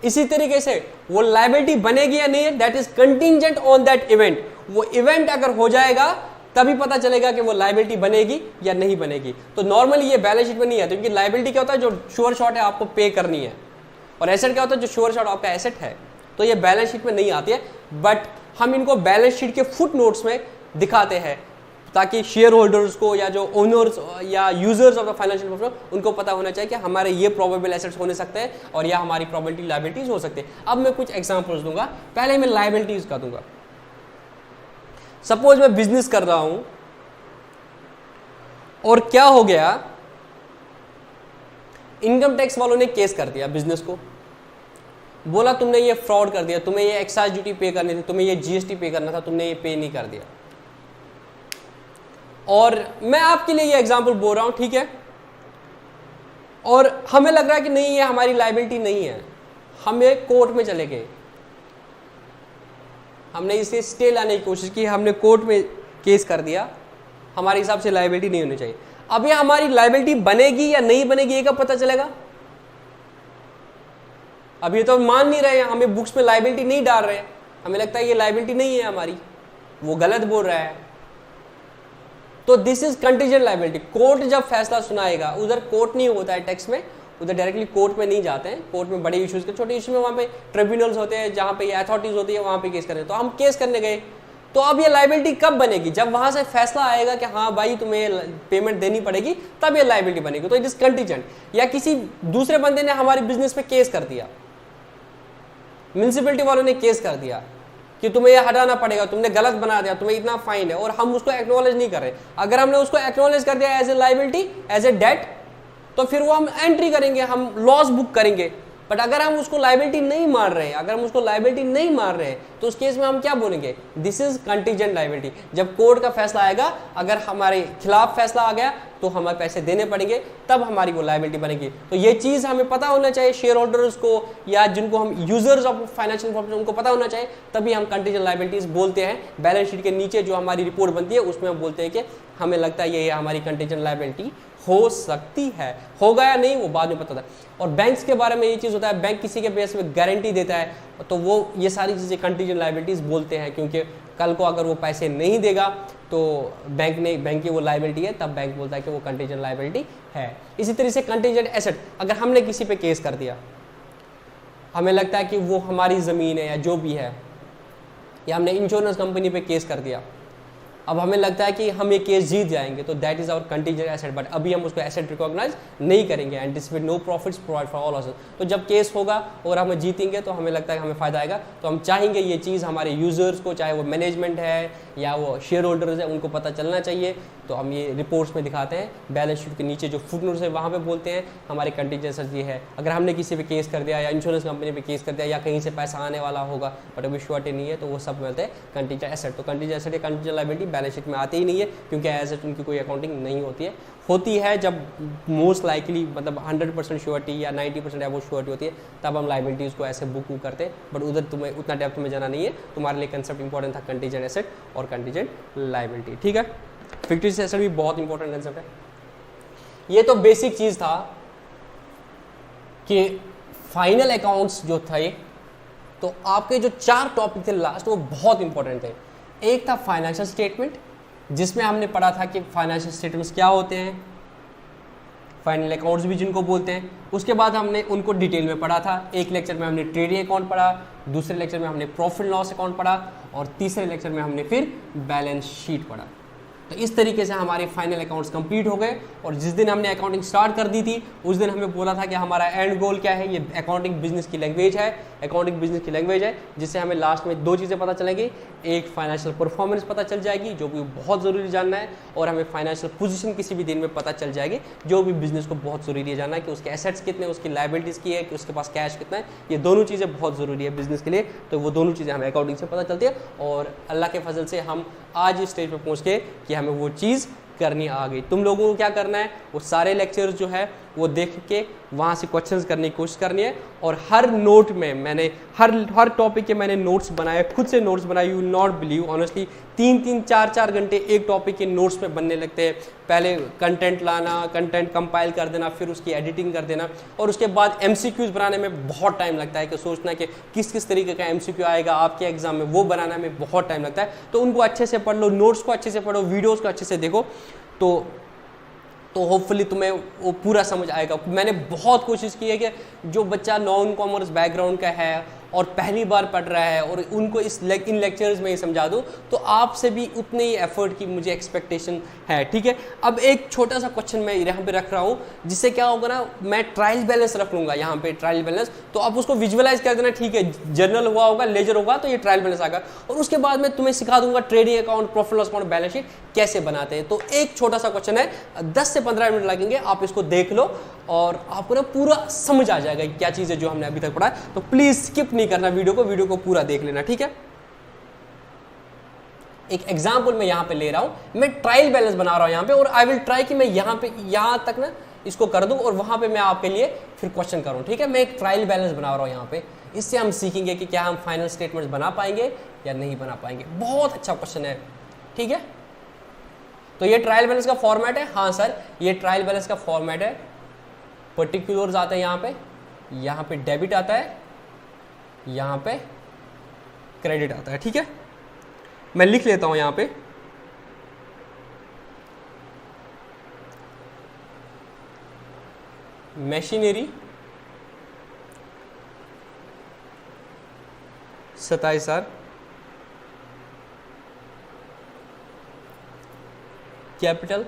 इसी तरीके से वो लायबिलिटी बनेगी या नहीं है, that is contingent on that event, वो इवेंट अगर हो जाएगा तभी पता चलेगा कि वो लायबिलिटी बनेगी या नहीं बनेगी। तो नॉर्मली ये बैलेंस शीट में नहीं है, क्योंकि लायबिलिटी क्या होता है, जो श्योर शॉट है आपको पे करनी है, और एसेट क्या होता है, जो श्योर शॉट आपका एसेट है, तो ये बैलेंस शीट में नहीं आती है। बट हम इनको बैलेंस शीट के फुट नोट्स में दिखाते हैं, ताकि शेयर होल्डर्स को या जो ओनर्स या users of the financial performance उनको पता होना चाहिए कि हमारे ये प्रोबेबल एसेट्स होने सकते हैं और या हमारी प्रोबेबिलिटी लायबिलिटीज हो सकते हैं। अब मैं कुछ एग्जांपल्स दूंगा, पहले मैं लायबिलिटीज का दूंगा। सपोज मैं बिजनेस कर रहा हूं और क्या हो गया, इनकम टैक्स वालों ने केस कर दिया बिजनेस को, बोला तुमने ये फ्रॉड कर दिया, तुम्हें ये एक्साइज ड्यूटी पे करनी थी, तुम्हें ये जीएसटी पे करना था, तुमने ये पे नहीं कर दिया। और मैं आपके लिए ये एग्जांपल बोल रहा हूं, ठीक है, और हमें लग रहा है कि नहीं ये हमारी लायबिलिटी नहीं है, हमें कोर्ट में चले गए, हमने इसे स्टे लाने की कोशिश की, हमने कोर्ट में केस कर दिया, हमारे हिसाब से लायबिलिटी नहीं होनी चाहिए। अब ये हमारी लायबिलिटी बनेगी या नहीं बनेगी ये कब पता चलेगा, अब ये तो मान नहीं रहे हैं, हमें बुक्स में लायबिलिटी नहीं डाल रहे हैं, हमें लगता है ये लायबिलिटी नहीं है हमारी, वो गलत बोल रहा है। तो this is contingent liability. Court जब फैसला सुनाएगा, उधर कोर्ट नहीं होता है टैक्स में, उधर डायरेक्टली कोर्ट में नहीं जाते हैं, कोर्ट में बड़े इश्यूज के, छोटे इशू में वहाँ पे ट्रिब्यूनल्स होते हैं, जहाँ पे अथॉरिटीज होती है, वहाँ पे केस करने। तो हम केस करने गए, तो अब ये लायबिलिटी कब बनेगी, जब वहाँ से फैसला आएगा कि हाँ भाई तुम्हें पेमेंट देनी पड़ेगी, तब ये लायबिलिटी बनेगी। तो इट इज कंटीजेंट। या किसी दूसरे बंदे ने हमारे बिजनेस पे केस कर दिया, म्युनिसिपैलिटी वालों ने केस कर दिया कि तुम्हें ये हटाना पड़ेगा, तुमने गलत बना दिया, तुम्हें इतना फाइन है, और हम उसको एक्नॉलेज नहीं कर रहे। अगर हमने उसको एक्नॉलेज कर दिया as a liability, as a debt, तो फिर वो हम एंट्री करेंगे, हम लॉस बुक करेंगे। बट अगर हम उसको लायबिलिटी नहीं मान रहे हैं, अगर हम उसको लायबिलिटी नहीं मान रहे हैं, तो उस केस में हम क्या बोलेंगे, दिस इज कंटीजेंट लायबिलिटी। जब कोर्ट का फैसला आएगा, अगर हमारे खिलाफ फैसला आ गया तो हमें पैसे देने पड़ेंगे, तब हमारी वो लायबिलिटी बनेगी। तो ये चीज़ हमें पता होना चाहिए, शेयर होल्डर्स को या जिनको हम यूजर्स ऑफ फाइनेंशियल इंफॉर्मेशन उनको पता होना चाहिए, तभी हम कंटीजेंट लायबिलिटीज बोलते हैं। बैलेंस शीट के नीचे जो हमारी रिपोर्ट बनती है उसमें हम बोलते हैं कि हमें लगता है ये हमारी कंटीजेंट लायबिलिटी हो सकती है। होगा या नहीं वो बाद में पता था। और बैंक्स के बारे में ये चीज़ होता है, बैंक किसी के बेस पे गारंटी देता है तो वो ये सारी चीज़ें कंटीजेंट लायबिलिटीज बोलते हैं, क्योंकि कल को अगर वो पैसे नहीं देगा तो बैंक की वो लायबिलिटी है, तब बैंक बोलता है कि वो कंटीजेंट लायबिलिटी है। इसी तरह से कंटीजेंट एसेट, अगर हमने किसी पे केस कर दिया, हमें लगता है कि वो हमारी ज़मीन है या जो भी है, या हमने इंश्योरेंस कंपनी पे केस कर दिया, अब हमें लगता है कि हम ये केस जीत जाएंगे, तो that is our contingent asset, but अभी हम उसको एसेट रिकॉग्नाइज नहीं करेंगे। Anticipate no profits provide for all losses. तो जब केस होगा और हम जीतेंगे तो हमें लगता है कि हमें फायदा आएगा, तो हम चाहेंगे ये चीज़ हमारे यूजर्स को, चाहे वो मैनेजमेंट है या वो शेयर होल्डर्स है, उनको पता चलना चाहिए। तो हम ये रिपोर्ट्स में दिखाते हैं, बैलेंस शीट के नीचे जो फुटनोट्स है वहाँ पे बोलते हैं हमारे कंटीजेंट एसेट ये है। अगर हमने किसी पे केस कर दिया या इंश्योरेंस कंपनी पे केस कर दिया या कहीं से पैसा आने वाला होगा बट अभी श्योरिटी नहीं है, तो वो सब मिलते हैं कंटीजेंट एसेट। तो कंटीजेंट एसेट या कंटीजेंट लायबिलिटी बैलेंस शीट में आती ही नहीं है, क्योंकि एसेट उनकी कोई अकाउंटिंग नहीं होती है जब मोस्ट लाइकली मतलब 100% श्योरिटी या 90% एबो श्योरिटी होती है, तब हम लायबिलिटीज़ को ऐसे बुक करते हैं। बट उधर तुम्हें उतना डेप्थ में जाना नहीं है, तुम्हारे लिए कंसेप्ट इंपॉर्टेंट था कंटीजेंट एसेट और कंटीजेंट लायबिलिटी। ठीक है, फिक्टिशियस एसेट भी बहुत इंपॉर्टेंट कंसेप्ट है। ये तो बेसिक चीज़ था कि फाइनल अकाउंट्स जो थे, तो आपके जो 4 टॉपिक थे लास्ट, वो बहुत इंपॉर्टेंट थे। एक था फाइनेंशियल स्टेटमेंट, जिसमें हमने पढ़ा था कि फाइनेंशियल स्टेटमेंट्स क्या होते हैं, फाइनल अकाउंट्स भी जिनको बोलते हैं। उसके बाद हमने उनको डिटेल में पढ़ा था। एक लेक्चर में हमने ट्रेडिंग अकाउंट पढ़ा, दूसरे लेक्चर में हमने प्रॉफिट लॉस अकाउंट पढ़ा, और तीसरे लेक्चर में हमने फिर बैलेंस शीट पढ़ा। तो इस तरीके से हमारे फाइनल अकाउंट्स कंप्लीट हो गए। और जिस दिन हमने अकाउंटिंग स्टार्ट कर दी थी, उस दिन हमें बोला था कि हमारा एंड गोल क्या है, ये अकाउंटिंग बिजनेस की लैंग्वेज है, अकाउंटिंग बिजनेस की लैंग्वेज है, जिससे हमें लास्ट में 2 चीज़ें पता चलेंगी। एक फाइनेंशियल परफॉर्मेंस पता चल जाएगी, जो भी बहुत ज़रूरी जानना है, और हमें फाइनेंशियल पोजीशन किसी भी दिन में पता चल जाएगी, जो भी बिजनेस को बहुत ज़रूरी है जानना है कि उसके एसेट्स कितने, उसकी लायबिलिटीज़ की है, कि उसके पास कैश कितना है। ये दोनों चीज़ें बहुत ज़रूरी है बिजनेस के लिए। तो वो दोनों चीज़ें हमें अकाउंटिंग से पता चलती है, और अल्लाह के फजल से हम आज इस स्टेज पर पहुँच के कि हमें वो चीज़ करनी आ गई। तुम लोगों को क्या करना है, वो सारे लेक्चर्स जो है वो देख के वहाँ से क्वेश्चंस करने की कोशिश करनी है। और हर नोट में मैंने हर टॉपिक के मैंने नोट्स बनाए, खुद से नोट्स बनाए। You will not believe, honestly 3-3, 4-4 घंटे एक टॉपिक के नोट्स पे बनने लगते हैं। पहले कंटेंट लाना, कंटेंट कंपाइल कर देना, फिर उसकी एडिटिंग कर देना, और उसके बाद MCQs बनाने में बहुत टाइम लगता है कि सोचना कि किस किस तरीके का MCQ आएगा आपके एग्जाम में, वो बनाने में बहुत टाइम लगता है। तो उनको अच्छे से पढ़ लो, नोट्स को अच्छे से पढ़ो, वीडियोज़ को अच्छे से देखो, तो होपफुली तुम्हें वो पूरा समझ आएगा। मैंने बहुत कोशिश की है कि जो बच्चा नॉन कॉमर्स बैकग्राउंड का है और पहली बार पढ़ रहा है, और उनको इन लेक्चर्स में ही समझा दूँ, तो आपसे भी उतने ही एफर्ट की मुझे एक्सपेक्टेशन है। ठीक है, अब एक छोटा सा क्वेश्चन मैं यहाँ पे रख रहा हूँ, जिससे क्या होगा ना, मैं ट्रायल बैलेंस रख लूँगा यहाँ पे, ट्रायल बैलेंस, तो आप उसको विजुअलाइज कर देना। ठीक है, जर्नल हुआ होगा, लेजर होगा, तो ये ट्रायल बैलेंस आएगा, और उसके बाद मैं तुम्हें सिखा दूंगा trading account, profit loss account, balance sheet कैसे बनाते हैं। तो एक छोटा सा क्वेश्चन है, 10 से 15 मिनट लगेंगे, आप इसको देख लो और आपको ना पूरा समझ आ जाएगा क्या चीज़ है जो हमने अभी तक पढ़ा है। तो प्लीज स्किप नहीं करना वीडियो को पूरा देख लेना। ठीक है, एक एग्जांपल मैं यहां पे ले रहा हूं, मैं ट्रायल बैलेंस बना रहा हूं यहां पे, और आई विल ट्राई कि मैं यहां तक ना इसको कर दूं, और वहां पे मैं आपके लिए फिर क्वेश्चन करूं। ठीक है, मैं एक ट्रायल बैलेंस बना रहा हूं यहां पे, इससे हम सीखेंगे कि क्या हम फाइनल स्टेटमेंट्स बना पाएंगे या नहीं बना पाएंगे। बहुत अच्छा क्वेश्चन है। ठीक है, तो ये ट्रायल बैलेंस का फॉर्मेट है। हाँ सर, ये ट्रायल बैलेंस का फॉर्मेट है। पर्टिकुलर्स आते हैं यहाँ पे डेबिट आता है, यहाँ पे क्रेडिट आता है। ठीक है, मैं लिख लेता हूं यहाँ पे, मशीनरी 27,000, कैपिटल।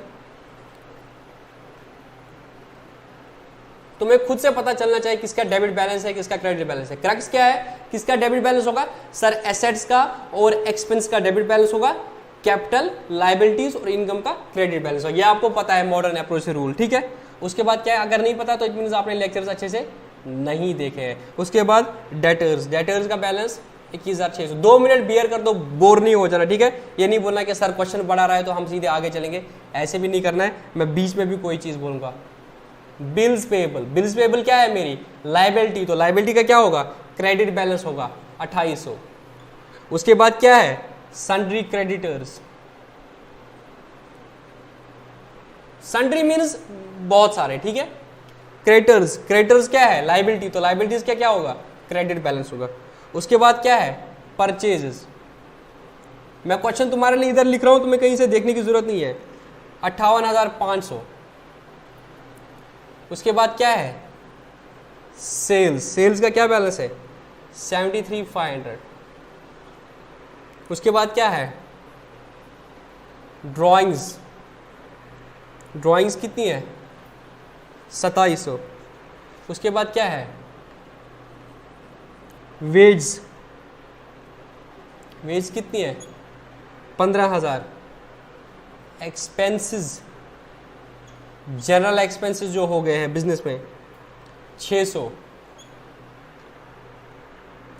तुम्हें खुद से पता चलना चाहिए किसका डेबिट बैलेंस है, किसका क्रेडिट बैलेंस है। क्रक्स क्या है, किसका डेबिट बैलेंस होगा सर, एसेट्स का और एक्सपेंस का डेबिट बैलेंस होगा, कैपिटल, लायबिलिटीज और इनकम का क्रेडिट बैलेंस होगा। ये आपको पता है, मॉडर्न अप्रोच से रूल। ठीक है, उसके बाद क्या है, अगर नहीं पता तो इट मींस आपने लेक्चर्स अच्छे से नहीं देखे हैं। उसके बाद डेटर्स, डेटर्स का बैलेंस 21,600। 2 मिनट बियर कर दो, बोर नहीं हो जाना, ठीक है। ये नहीं बोलना कि सर क्वेश्चन बढ़ा रहा है तो हम सीधे आगे चलेंगे, ऐसे भी नहीं करना है। मैं बीच में भी कोई चीज़ बोलूँगा। बिल्स पेएबल, बिल्स पेएबल क्या है मेरी लाइबिलिटी, तो लाइबिलिटी का क्या होगा, क्रेडिट बैलेंस होगा 2800। उसके बाद क्या है, सन्ड्री क्रेडिटर्स। सन्ड्री मीन्स बहुत सारे, ठीक है। क्रेडिटर्स, क्रेडिटर्स क्या है लाइबिलिटी, तो लाइबिलिटीज क्या क्या होगा, क्रेडिट बैलेंस होगा। उसके बाद क्या है, परचेजेस। मैं क्वेश्चन तुम्हारे लिए इधर लिख रहा हूं, तुम्हें कहीं से देखने की जरूरत नहीं है। 58,500। उसके बाद क्या है, सेल्स, सेल्स का क्या बैलेंस है 73,500। उसके बाद क्या है, ड्राइंग्स, ड्राइंग्स कितनी है 2700। उसके बाद क्या है, वेज, वेज कितनी है 15,000। एक्सपेंसेस, जनरल एक्सपेंसेस जो हो गए हैं बिजनेस में 600।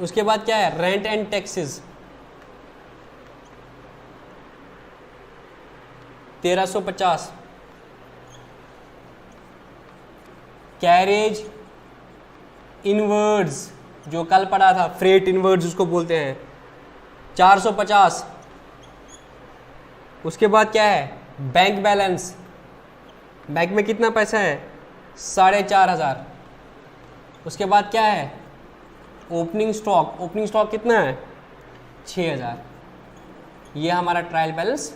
उसके बाद क्या है, rent and taxes 1350। Carriage inwards जो कल पढ़ा था, फ्रेट इनवर्ड्स उसको बोलते हैं 450। उसके बाद क्या है, बैंक बैलेंस, बैंक में कितना पैसा है 4,500। उसके बाद क्या है, ओपनिंग स्टॉक, ओपनिंग स्टॉक कितना है 6,000। ये हमारा ट्रायल बैलेंस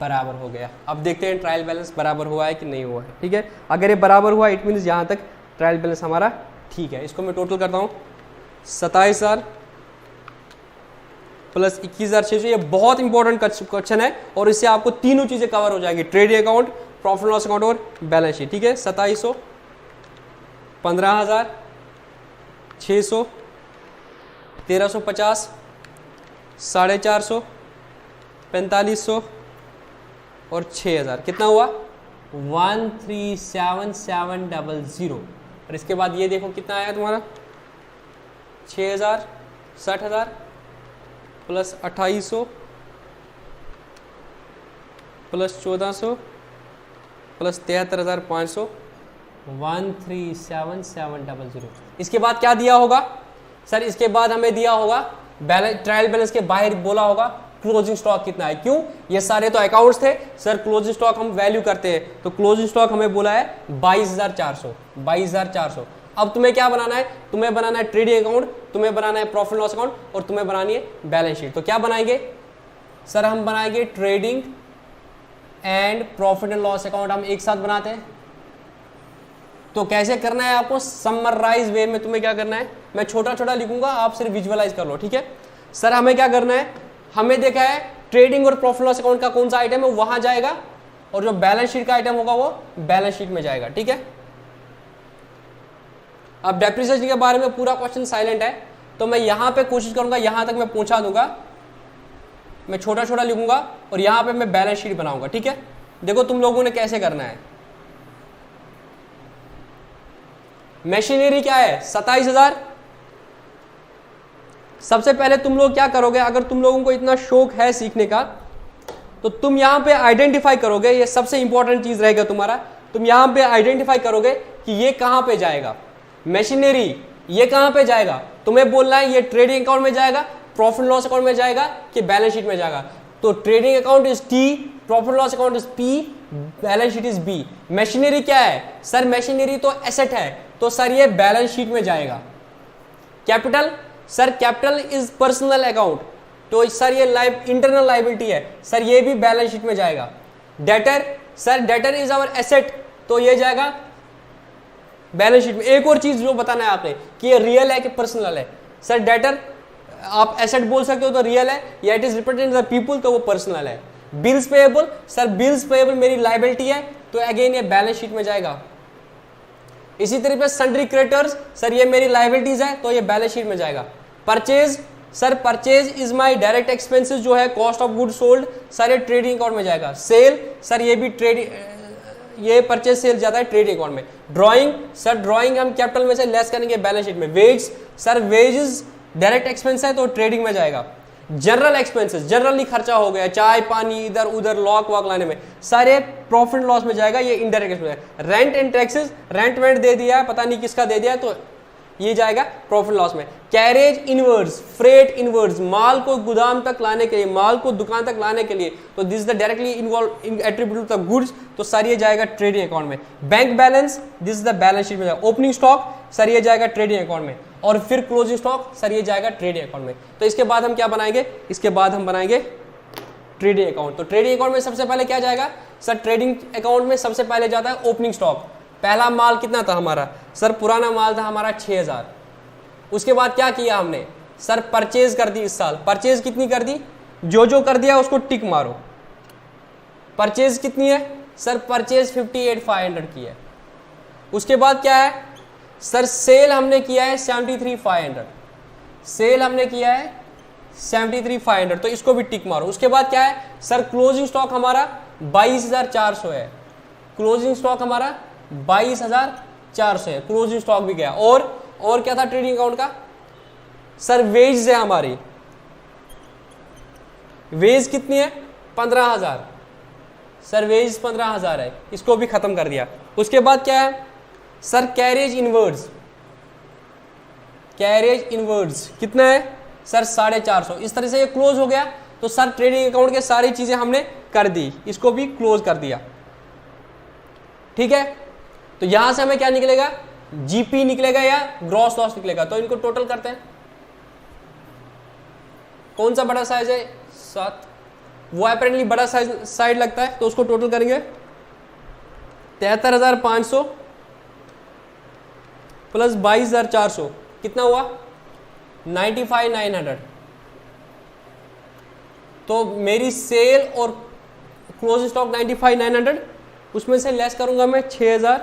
बराबर हो गया। अब देखते हैं ट्रायल बैलेंस बराबर हुआ है कि नहीं हुआ है, ठीक है। अगर ये बराबर हुआ इट मीन्स यहाँ तक ट्रायल बैलेंस हमारा ठीक है। इसको मैं टोटल करता हूँ, 27,000 प्लस 21,600। ये बहुत इंपॉर्टेंट क्वेश्चन है और इससे आपको तीनों चीजें कवर हो जाएगी, trading account, profit loss account और बैलेंस शीट, ठीक है। 2700, 15,000, 600, 1350, 450, 4500 और 6000। कितना हुआ 137700। और इसके बाद ये देखो कितना आया तुम्हारा 6000, 60,000 प्लस 2800 प्लस 1400 प्लस 73,500, 137700। इसके बाद क्या दिया होगा सर, इसके बाद हमें दिया होगा बैलेंस, ट्रायल बैलेंस के बाहर बोला होगा क्लोजिंग स्टॉक कितना है। क्यों, ये सारे तो अकाउंट्स थे सर, क्लोजिंग स्टॉक हम वैल्यू करते हैं, तो क्लोजिंग स्टॉक हमें बोला है 22,400, 22,400। अब तुम्हें क्या बनाना है, तुम्हें बनाना है ट्रेडिंग अकाउंट, तुम्हें बनाना है प्रॉफिट लॉस अकाउंट और तुम्हें बनानी है बैलेंस शीट। तो क्या बनाएंगे सर, हम बनाएंगे trading and profit and loss account, हम एक साथ बनाते हैं। तो कैसे करना है आपको, समराइज वे में तुम्हें क्या करना है, मैं छोटा छोटा लिखूंगा, आप सिर्फ विजुअलाइज कर लो, ठीक है। सर हमें क्या करना है, हमें देखा है ट्रेडिंग और प्रॉफिट लॉस अकाउंट का कौन सा आइटम है वहां जाएगा और जो बैलेंस शीट का आइटम होगा वो बैलेंस शीट में जाएगा, ठीक है। अब डेप्रिसिएशन के बारे में पूरा क्वेश्चन साइलेंट है, तो मैं यहां पे कोशिश करूंगा, यहां तक मैं पहुंचा दूंगा, मैं छोटा छोटा लिखूंगा और यहां पे मैं बैलेंस शीट बनाऊंगा, ठीक है। देखो तुम लोगों ने कैसे करना है। मशीनरी क्या है 27,000। सबसे पहले तुम लोग क्या करोगे, अगर तुम लोगों को इतना शौक है सीखने का तो तुम यहां पे आइडेंटिफाई करोगे, ये सबसे इंपॉर्टेंट चीज रहेगा तुम्हारा, तुम यहां पे आइडेंटिफाई करोगे कि ये कहां पे जाएगा, मशीनरी ये कहां पे जाएगा। तुम्हें बोलना है ये ट्रेडिंग अकाउंट में जाएगा, प्रॉफिट लॉस अकाउंट में जाएगा कि बैलेंस शीट में जाएगा। तो trading account is T, profit loss account is P, balance sheet is B. Machinery क्या है सर, मशीनरी तो एसेट है, तो सर ये बैलेंस शीट में जाएगा। Capital, sir capital is personal account, तो सर ये इंटरनल लायबिलिटी है, सर ये भी बैलेंस शीट में जाएगा। Debtor, sir debtor is our asset, तो ये जाएगा बैलेंस शीट में। एक और चीज जो बताना है आपने कि ये रियल है कि पर्सनल है। सर डेटर आप एसेट बोल सकते हो तो रियल है, या it is represent the people तो वो पर्सनल है। Bills payable, sir bills payable मेरी लायबिलिटी है, तो अगेन ये बैलेंस शीट में जाएगा। इसी तरीके से सन्ड्री क्रेडिटर्स, सर ये मेरी लायबिलिटीज है तो ये बैलेंस शीट में जाएगा। Purchase, sir purchase is my direct expenses जो है cost of good sold, sir ये ट्रेडिंग अकाउंट में जाएगा। सेल, सर ये भी ट्रेडिंग, ये परचेज सेल जाता है ट्रेडिंग अकाउंट में। ड्राइंग, सर ड्राइंग हम कैपिटल में से लेस करेंगे बैलेंस शीट में। Wage, sir wages direct expense है तो ट्रेडिंग में जाएगा। जनरल एक्सपेंसेस, जनरली खर्चा हो गया, चाय पानी इधर उधर लॉक वॉक लाने में, सारे प्रॉफिट लॉस में जाएगा, ये इनडायरेक्ट एक्सपेंस है। Rent and taxes, rent went दे दिया है, पता नहीं किसका दे दिया है, तो ये जाएगा प्रॉफिट लॉस में। कैरेज इनवर्ड्स, फ्रेट इनवर्ड्स, माल को गोदाम तक लाने के लिए, माल को दुकान तक लाने के लिए, तो this is the directly involve attribute of goods, तो सर ये जाएगा ट्रेडिंग अकाउंट में। Bank balance, this is the balance sheet में जाएगा। ओपनिंग स्टॉक, सर ये जाएगा ट्रेडिंग अकाउंट में। और फिर क्लोजिंग स्टॉक, सर ये जाएगा ट्रेडिंग अकाउंट में। तो इसके बाद हम क्या बनाएंगे, इसके बाद हम बनाएंगे ट्रेडिंग अकाउंट। तो ट्रेडिंग अकाउंट में सबसे पहले क्या जाएगा, सर ट्रेडिंग अकाउंट में सबसे पहले जाता है ओपनिंग स्टॉक। पहला माल कितना था हमारा, सर पुराना माल था हमारा 6000। उसके बाद क्या किया हमने, सर परचेज कर दी इस साल। परचेज कितनी कर दी, जो कर दिया उसको टिक मारो। परचेज कितनी है, सर परचेज 58,500 की है। उसके बाद क्या है, सर सेल हमने किया है 73,500, सेल हमने किया है 73,500, तो इसको भी टिक मारो। उसके बाद क्या है, सर क्लोजिंग स्टॉक हमारा 22,400 है। क्लोजिंग स्टॉक हमारा 22,400 है, क्लोजिंग स्टॉक भी गया। और क्या था ट्रेडिंग अकाउंट का, सर वेज है हमारी, वेज कितनी है 15,000, सर वेज 15,000 है, इसको भी खत्म कर दिया। उसके बाद क्या है, sir carriage inwards, carriage inwards कितना है, सर 450। इस तरह से ये क्लोज हो गया। तो सर ट्रेडिंग अकाउंट के सारी चीजें हमने कर दी, इसको भी क्लोज कर दिया, ठीक है। तो यहां से हमें क्या निकलेगा, जीपी निकलेगा या ग्रॉस लॉस निकलेगा। तो इनको टोटल करते हैं। कौन सा बड़ा साइज है, 7, वो अपेरेंटली बड़ा साइड लगता है, तो उसको टोटल करेंगे 73,500 प्लस 22,400 कितना हुआ 95,900। तो मेरी सेल और क्लोज स्टॉक 95,900, उसमें से लेस करूंगा मैं 6,000,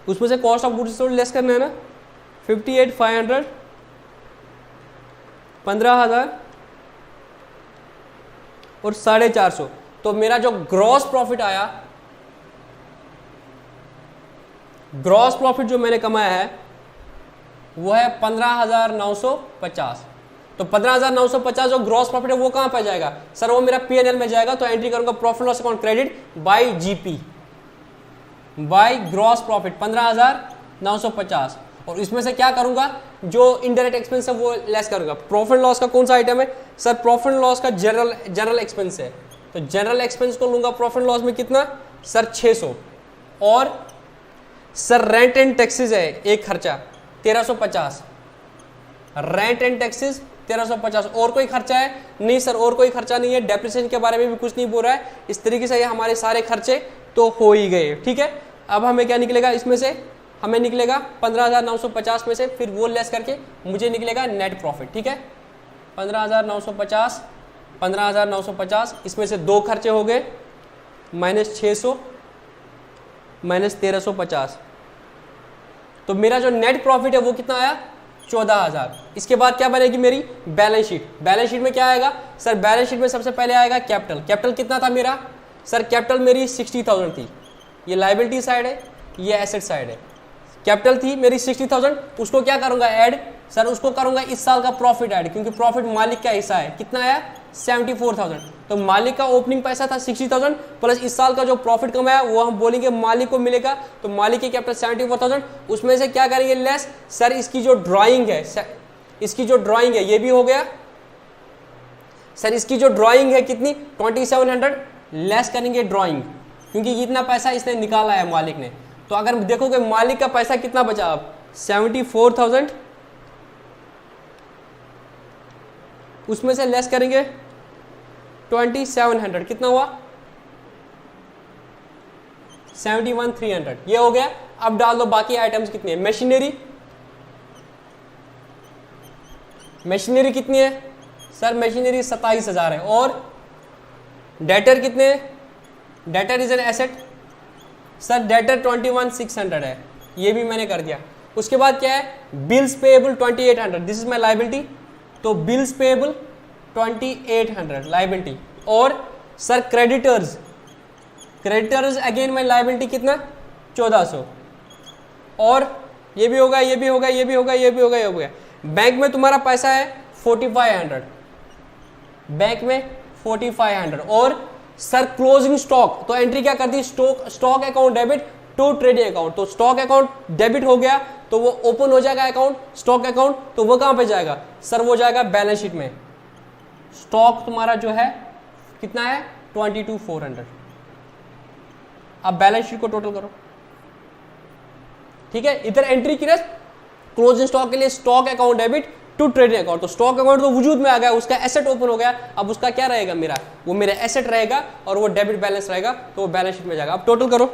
उसमें से cost of goods sold less करना है ना, 58,500, 15,000 और 450। तो मेरा जो ग्रॉस प्रॉफिट आया, ग्रॉस प्रॉफिट जो मैंने कमाया है वो है 15,950। तो 15,950 जो ग्रॉस प्रॉफिट है वो कहां पर जाएगा, सर वो मेरा पीएनएल में जाएगा। तो एंट्री करूंगा profit loss account credit by GP, by gross profit 15,950। और इसमें से क्या करूंगा, जो इनडायरेक्ट एक्सपेंस है वो लेस करूंगा। प्रॉफिट लॉस का कौन सा आइटम है, सर प्रॉफिट लॉस का जनरल एक्सपेंस है। तो जनरल एक्सपेंस को लूंगा प्रॉफिट लॉस में कितना, सर 600। और सर रेंट एंड टैक्सेस है एक खर्चा 1350, रेंट एंड टैक्सेस 1350। और कोई खर्चा है नहीं, सर और कोई खर्चा नहीं है। डेप्रिसिएशन के बारे में भी कुछ नहीं बोल रहा है। इस तरीके से ये हमारे सारे खर्चे तो हो ही गए, ठीक है। अब हमें क्या निकलेगा, इसमें से हमें निकलेगा 15,950 में से फिर वो लेस करके मुझे निकलेगा नेट प्रॉफिट, ठीक है। 15,950, 15,950, इसमें से दो खर्चे हो गए -600 -1350। तो मेरा जो नेट प्रॉफिट है वो कितना आया 14,000। इसके बाद क्या बनेगी मेरी बैलेंस शीट। बैलेंस शीट में क्या आएगा, सर बैलेंस शीट में सबसे पहले आएगा कैपिटल। कैपिटल कितना था मेरा, सर कैपिटल मेरी 60,000 थी। ये लायबिलिटी साइड है, ये एसेट साइड है। कैपिटल थी मेरी 60,000, उसको क्या करूंगा ऐड, सर उसको करूंगा इस साल का प्रॉफिट ऐड, क्योंकि प्रॉफिट मालिक का हिस्सा है। कितना आया 74,000। तो मालिक का ओपनिंग पैसा था 60,000 प्लस इस साल का जो प्रॉफिट कमाया वो हम बोलेंगे मालिक को मिलेगा। तो मालिक की कैपिटल 74,000, उसमें से क्या करेंगे लेस, सर इसकी जो ड्राइंग है, इसकी जो ड्राइंग है ये भी हो गया। सर इसकी जो ड्राइंग है कितनी 2700 लेस करेंगे ड्राइंग, क्योंकि इतना पैसा इसने निकाला है मालिक ने। तो अगर देखोगे मालिक का पैसा कितना बचा अब 74,000, उसमें से लेस करेंगे 2700, कितना हुआ 71,300, ये हो गया। अब डाल दो बाकी आइटम्स कितनी है। मशीनरी, मशीनरी कितनी है, सर मशीनरी 27,000 है। और डेटर कितने, debtor is an asset, sir debtor 21,600 है, ये भी मैंने कर दिया। उसके बाद क्या है bills payable 2800, this is my liability. तो बिल्स पेएबल 2800 लाइबिलिटी। और sir creditors, creditors again my liability कितना 1400, और ये भी होगा, ये भी होगा, ये भी होगा, ये भी होगा, ये हो गया। बैंक में तुम्हारा पैसा है 4500, बैंक में 4500, और सर क्लोजिंग स्टॉक, तो एंट्री क्या कर दी, stock account debit to trading account, तो स्टॉक अकाउंट डेबिट हो गया तो वो ओपन हो जाएगा अकाउंट, स्टॉक अकाउंट, तो वो कहां पे जाएगा सर, वो जाएगा बैलेंस शीट में। स्टॉक तुम्हारा जो है कितना है 22,400, अब बैलेंस शीट को टोटल करो, ठीक है। इधर एंट्री की क्लोजिंग स्टॉक के लिए stock account debit to trading account, तो स्टॉक अकाउंट तो वजूद में आ गया, उसका एसेट ओपन हो गया, अब उसका क्या रहेगा, मेरा वो मेरा एसेट रहेगा और वो डेबिट बैलेंस रहेगा, तो वो बैलेंस शीट में जाएगा। अब टोटल करो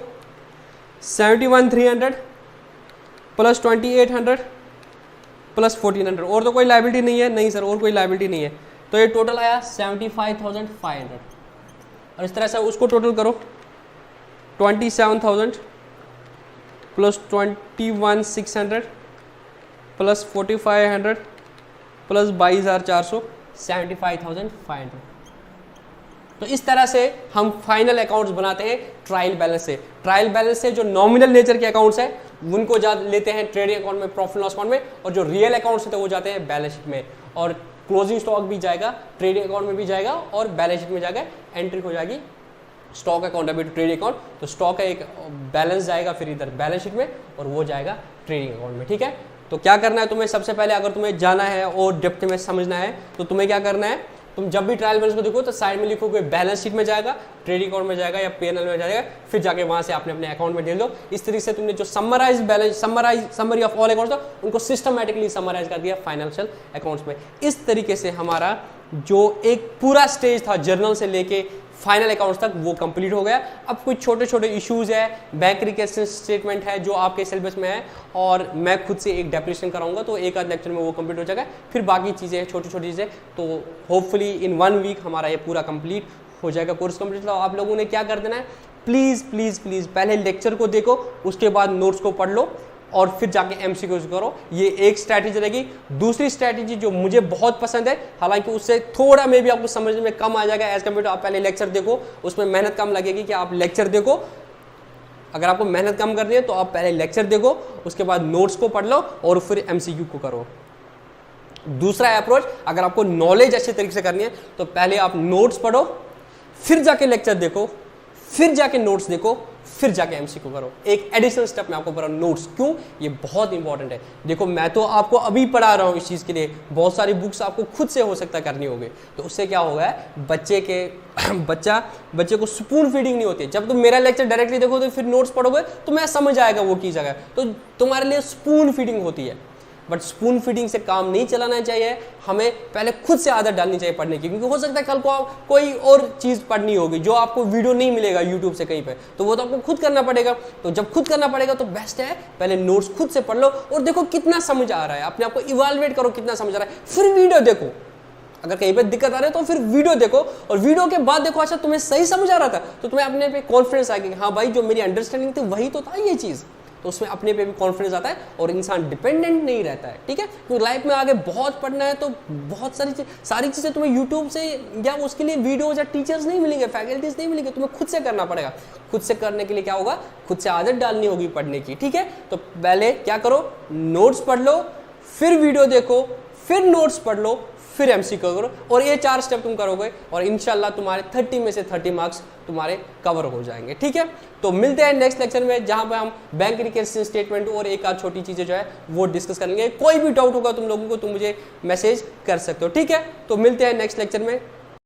71,300 प्लस 2,800 प्लस 1,400, और तो कोई लायबिलिटी नहीं है, नहीं सर और कोई लायबिलिटी नहीं है, तो ये टोटल आया 75,500, और इस तरह से उसको टोटल करो 27,000 प्लस 21,600 प्लस 4,500 प्लस 22,400, 75,500। तो इस तरह से हम फाइनल अकाउंट्स बनाते हैं ट्रायल बैलेंस से। ट्रायल बैलेंस से जो नॉमिनल नेचर के अकाउंट्स हैं उनको लेते हैं ट्रेडिंग अकाउंट में, प्रॉफिट लॉस अकाउंट में, और जो रियल अकाउंट्स होते हैं वो जाते हैं बैलेंस शीट में, और क्लोजिंग स्टॉक भी जाएगा ट्रेडिंग अकाउंट में भी जाएगा और बैलेंस शीट में जाएगा, एंट्री हो जाएगी stock account debit trading account, तो स्टॉक का एक बैलेंस जाएगा फिर इधर बैलेंस शीट में और वो जाएगा ट्रेडिंग अकाउंट में, ठीक है। तो क्या करना है तुम्हें, सबसे पहले अगर तुम्हें जाना है और डेप्थ में समझना है तो तुम्हें क्या करना है, तुम जब भी ट्रायल बैलेंस को देखो तो साइड में लिखो कोई बैलेंस शीट में जाएगा, ट्रेडिंग अकाउंट में जाएगा या पीएनएल में जाएगा, फिर जाके वहां से आपने अपने अकाउंट में डाल दो। इस तरीके से तुमने जो समरी ऑफ ऑल अकाउंट्स था उनको सिस्टमैटिकली समराइज कर दिया फाइनेंशियल अकाउंट्स में। इस तरीके से हमारा जो एक पूरा स्टेज था जर्नल से लेके फाइनल अकाउंट्स तक वो कंप्लीट हो गया। अब कुछ छोटे छोटे इश्यूज है, बैंक रिकन्सिलिएशन स्टेटमेंट है जो आपके सिलेबस में है, और मैं खुद से एक डेफिनेशन कराऊंगा तो एक आध लेक्चर में वो कंप्लीट हो जाएगा। फिर बाकी चीज़ें छोटी छोटी चीज़ें, तो होपफुली इन 1 वीक हमारा ये पूरा कंप्लीट हो जाएगा कोर्स कंप्लीट। तो आप लोगों ने क्या कर देना है, प्लीज़ प्लीज़ प्लीज़ पहले लेक्चर को देखो, उसके बाद नोट्स को पढ़ लो और फिर जाके एमसीक्यूज करो। ये एक स्ट्रैटेजी रहेगी। दूसरी स्ट्रैटेजी जो मुझे बहुत पसंद है, हालांकि उससे थोड़ा मे भी आपको समझने में कम आ जाएगा एज कम्पेयर टू, आप पहले लेक्चर देखो, उसमें मेहनत कम लगेगी कि आप लेक्चर देखो। अगर आपको मेहनत कम करनी है तो आप पहले लेक्चर देखो, उसके बाद नोट्स को पढ़ लो और फिर एमसीक्यू को करो। दूसरा अप्रोच, अगर आपको नॉलेज अच्छे तरीके से करनी है तो पहले आप नोट्स पढ़ो, फिर जाके लेक्चर देखो, फिर जाके नोट्स देखो, फिर जाके एमसीक्यू करो। एक एडिशनल स्टेप मैं आपको बता रहा हूं, नोट्स। क्यों? ये बहुत इंपॉर्टेंट है। देखो मैं तो आपको अभी पढ़ा रहा हूं इस चीज़ के लिए, बहुत सारी बुक्स आपको खुद से हो सकता है करनी होगी, तो उससे क्या होगा बच्चे को स्पून फीडिंग नहीं होती है। जब तुम मेरा लेक्चर डायरेक्टली देखो तो फिर नोट्स पढ़ोगे तो मैं समझ आएगा वो की जगह, तो तुम्हारे लिए स्पून फीडिंग होती है। बट स्पून फीडिंग से काम नहीं चलाना चाहिए, हमें पहले खुद से आदत डालनी चाहिए पढ़ने की, क्योंकि हो सकता है कल को आप कोई और चीज़ पढ़नी होगी जो आपको वीडियो नहीं मिलेगा यूट्यूब से कहीं पे, तो वो तो आपको खुद करना पड़ेगा। तो जब खुद करना पड़ेगा तो बेस्ट है पहले नोट्स खुद से पढ़ लो और देखो कितना समझ आ रहा है, अपने आप को इवैल्यूएट करो कितना समझ आ रहा है, फिर वीडियो देखो। अगर कहीं पे दिक्कत आ रही है तो फिर वीडियो देखो, और वीडियो के बाद देखो अच्छा तुम्हें सही समझ आ रहा था तो तुम्हें अपने पे कॉन्फिडेंस आएगा कि हाँ भाई जो मेरी अंडरस्टैंडिंग थी वही तो था ये चीज़, तो उसमें अपने पे भी कॉन्फिडेंस आता है और इंसान डिपेंडेंट नहीं रहता है। ठीक है, क्योंकि लाइफ में आगे बहुत पढ़ना है तो बहुत सारी चीज़ें तुम्हें यूट्यूब से या उसके लिए वीडियोज या टीचर्स नहीं मिलेंगे, फैकल्टीज नहीं मिलेंगे, तुम्हें खुद से करना पड़ेगा। खुद से करने के लिए क्या होगा, खुद से आदत डालनी होगी पढ़ने की। ठीक है, तो पहले क्या करो, नोट्स पढ़ लो, फिर वीडियो देखो, फिर नोट्स पढ़ लो, फिर एमसीक्यू करो, और ये 4 स्टेप तुम करोगे और इंशाल्लाह तुम्हारे 30 में से 30 मार्क्स तुम्हारे कवर हो जाएंगे। ठीक है, तो मिलते हैं नेक्स्ट लेक्चर में जहां पे हम बैंक रिकन्सिलिएशन स्टेटमेंट और एक आध छोटी चीजें जो है वो डिस्कस करेंगे। कोई भी डाउट होगा तुम लोगों को तो मुझे मैसेज कर सकते हो। ठीक है, तो मिलते हैं नेक्स्ट लेक्चर में।